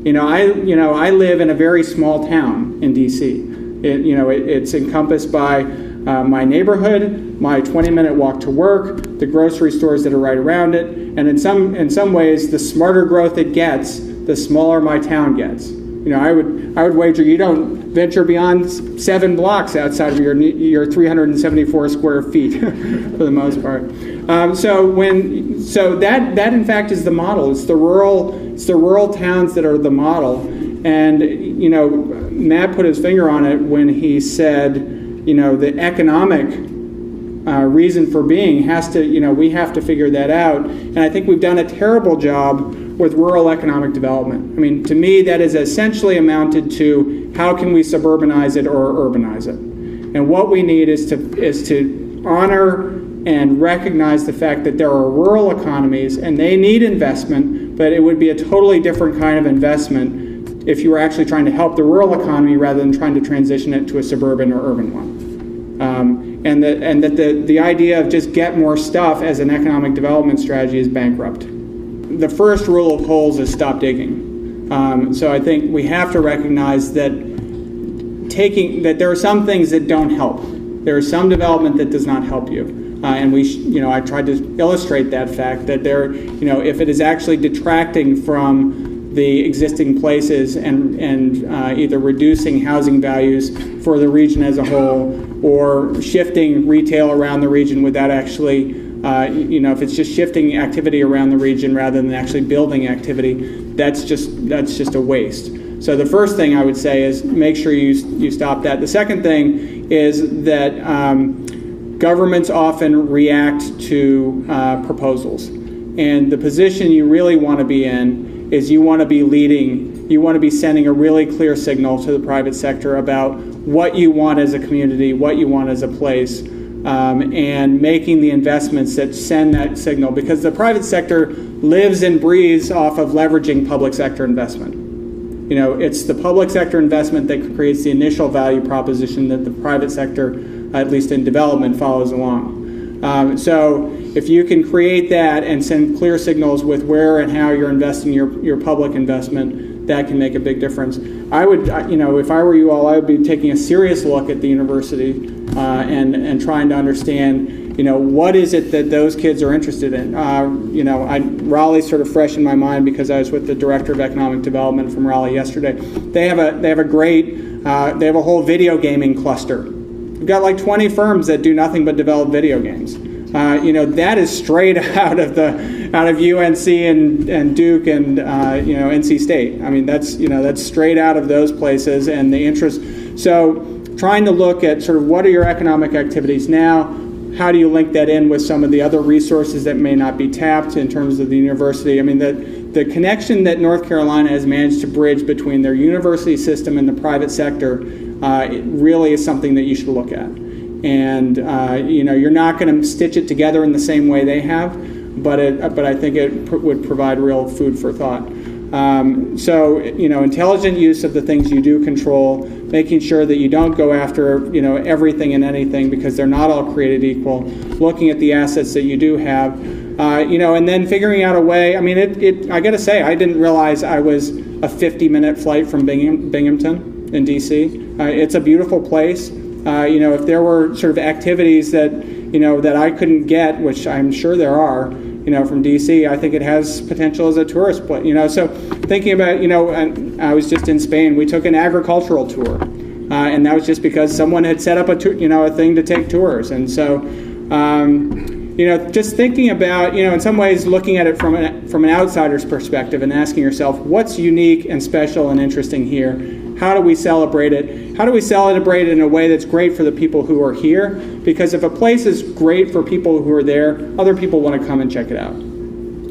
I live in a very small town in D.C. It's encompassed by my neighborhood, my 20-minute walk to work, the grocery stores that are right around it, and in some ways, the smarter growth it gets, the smaller my town gets. I would wager you don't venture beyond 7 blocks outside of your 374 square feet for the most part. So that in fact is the model. It's the rural towns that are the model. And Matt put his finger on it when he said, the economic reason for being has to, we have to figure that out. And I think we've done a terrible job with rural economic development. I mean, to me, that is essentially amounted to how can we suburbanize it or urbanize it. And what we need is to honor and recognize the fact that there are rural economies and they need investment, but it would be a totally different kind of investment if you were actually trying to help the rural economy rather than trying to transition it to a suburban or urban one. And that the idea of just get more stuff as an economic development strategy is bankrupt. The first rule of holes is stop digging. So I think we have to recognize that there are some things that don't help. There is some development that does not help you. And I tried to illustrate that fact that if it is actually detracting from the existing places and either reducing housing values for the region as a whole or shifting retail around the region without actually, if it's just shifting activity around the region rather than actually building activity, that's just a waste. So the first thing I would say is make sure you stop that. The second thing is that governments often react to proposals. And the position you really want to be in is you want to be leading, you want to be sending a really clear signal to the private sector about what you want as a community, what you want as a place, and making the investments that send that signal. Because the private sector lives and breathes off of leveraging public sector investment. It's the public sector investment that creates the initial value proposition that the private sector, at least in development, follows along. So if you can create that and send clear signals with where and how you're investing your public investment, that can make a big difference. I would, if I were you all, I would be taking a serious look at the university and trying to understand, what is it that those kids are interested in. Raleigh's sort of fresh in my mind because I was with the director of economic development from Raleigh yesterday. They have a whole video gaming cluster. We've got like 20 firms that do nothing but develop video games. That is straight out of UNC and Duke and NC State. I mean, that's straight out of those places and the interest. So trying to look at sort of what are your economic activities now, how do you link that in with some of the other resources that may not be tapped in terms of the university? I mean, the connection that North Carolina has managed to bridge between their university system and the private sector it really is something that you should look at. And you're not going to stitch it together in the same way they have, but I think it would provide real food for thought. So intelligent use of the things you do control, making sure that you don't go after everything and anything because they're not all created equal. Looking at the assets that you do have, and then figuring out a way. I mean, I got to say, I didn't realize I was a 50-minute flight from Binghamton in D.C. It's a beautiful place. If there were sort of activities that that I couldn't get, which I'm sure there are, from DC, I think it has potential as a tourist place. So thinking about, and I was just in Spain. We took an agricultural tour, and that was just because someone had set up a thing to take tours. And so, just thinking about, in some ways, looking at it from an outsider's perspective and asking yourself, what's unique and special and interesting here? How do we celebrate it? How do we celebrate it in a way that's great for the people who are here? Because if a place is great for people who are there, other people want to come and check it out. I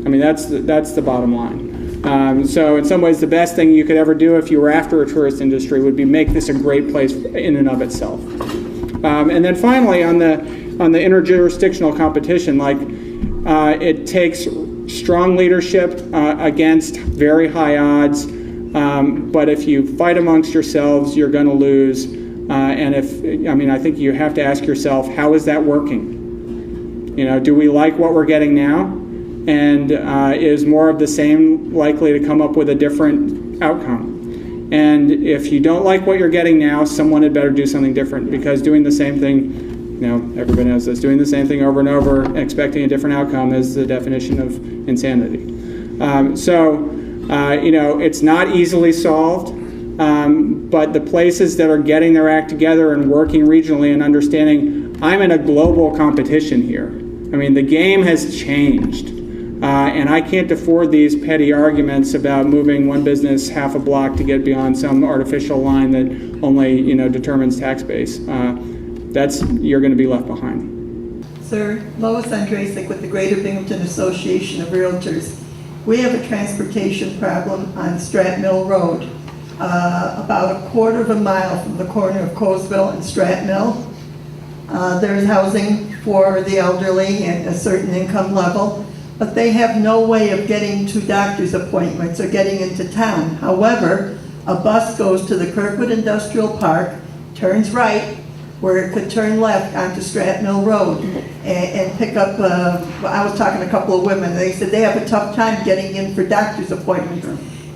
mean, that's the bottom line. So in some ways, the best thing you could ever do if you were after a tourist industry would be make this a great place in and of itself. And then finally, on the interjurisdictional competition, it takes strong leadership against very high odds. But if you fight amongst yourselves, you're going to lose. I think you have to ask yourself, how is that working? Do we like what we're getting now? And is more of the same likely to come up with a different outcome? And if you don't like what you're getting now, someone had better do something different, because doing the same thing, everybody knows this, doing the same thing over and over, expecting a different outcome is the definition of insanity. It's not easily solved, but the places that are getting their act together and working regionally and understanding, I'm in a global competition here. I mean, the game has changed, and I can't afford these petty arguments about moving one business half a block to get beyond some artificial line that only, determines tax base. you're going to be left behind. Sir, Lois Andrasik with the Greater Binghamton Association of Realtors. We have a transportation problem on Strat Mill Road, about a quarter of a mile from the corner of Colesville and Strat Mill. There's housing for the elderly and a certain income level, but they have no way of getting to doctor's appointments or getting into town. However, a bus goes to the Kirkwood Industrial Park, turns right, where it could turn left onto Strat Mill Road and pick up, I was talking to a couple of women, they said they have a tough time getting in for doctor's appointments.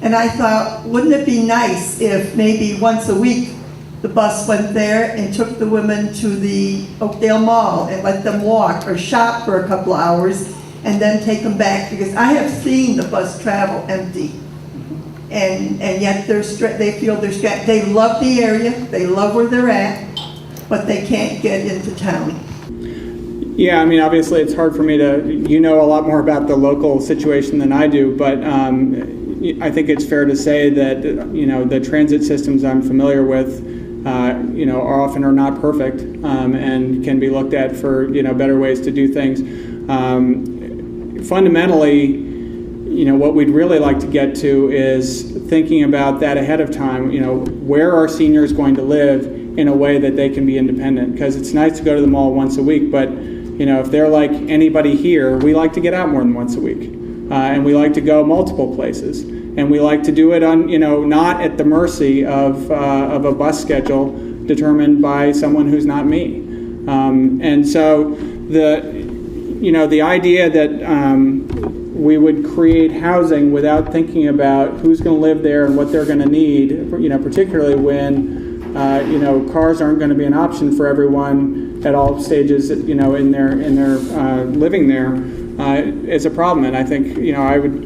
And I thought, wouldn't it be nice if maybe once a week the bus went there and took the women to the Oakdale Mall and let them walk or shop for a couple of hours and then take them back, because I have seen the bus travel empty. And yet they feel they're strapped. They love the area, they love where they're at, but they can't get into town. Yeah, I mean, obviously it's hard for me to, you know a lot more about the local situation than I do, but I think it's fair to say that, the transit systems I'm familiar with, are often are not perfect and can be looked at for, better ways to do things. Fundamentally, what we'd really like to get to is thinking about that ahead of time, where are seniors going to live in a way that they can be independent, because it's nice to go to the mall once a week, but if they're like anybody here, we like to get out more than once a week, and we like to go multiple places, and we like to do it on not at the mercy of a bus schedule determined by someone who's not me, and so the idea that we would create housing without thinking about who's going to live there and what they're going to need, particularly when cars aren't going to be an option for everyone at all stages, in their living there, is a problem. And I think, I would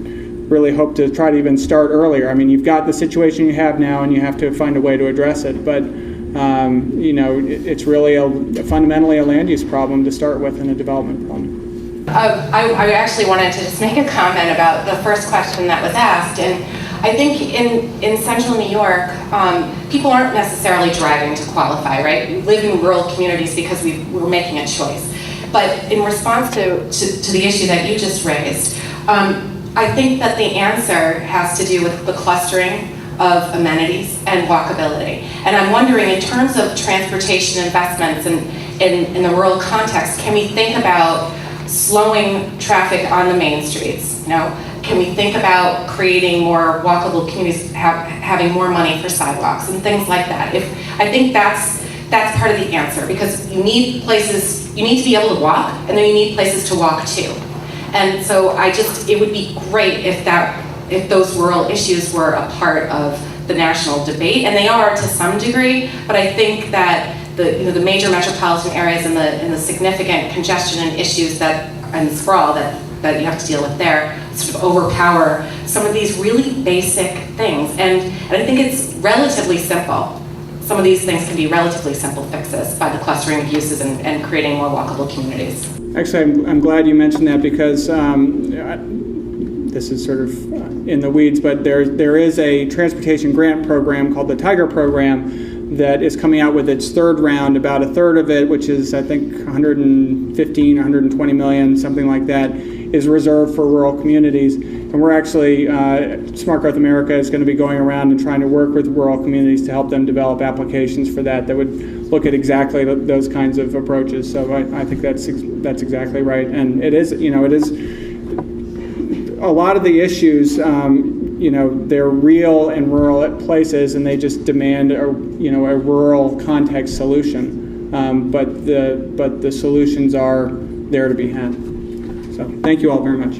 really hope to try to even start earlier. I mean, you've got the situation you have now, and you have to find a way to address it. But it's really fundamentally a land use problem to start with, and a development problem. I actually wanted to just make a comment about the first question that was asked, and I think in central New York, people aren't necessarily driving to qualify, right? We live in rural communities because we're making a choice. But in response to the issue that you just raised, I think that the answer has to do with the clustering of amenities and walkability. And I'm wondering, in terms of transportation investments in the rural context, can we think about slowing traffic on the main streets? Can we think about creating more walkable communities, having more money for sidewalks and things like that? I think that's part of the answer, because you need places, you need to be able to walk, and then you need places to walk to. And so it would be great if those rural issues were a part of the national debate, and they are to some degree, but I think that the major metropolitan areas and the significant congestion and issues and sprawl that you have to deal with there sort of overpower some of these really basic things. And I think it's relatively simple. Some of these things can be relatively simple fixes by the clustering of uses and creating more walkable communities. Actually, I'm glad you mentioned that, because this is sort of in the weeds, but there is a transportation grant program called the Tiger Program that is coming out with its third round. About a third of it, which is I think 115, 120 million, something like that, is reserved for rural communities. And we're actually, Smart Growth America is going to be going around and trying to work with rural communities to help them develop applications for that would look at exactly those kinds of approaches. So I think that's exactly right. And it is a lot of the issues, they're real in rural places, and they just demand a rural context solution. But the solutions are there to be had. So thank you all very much.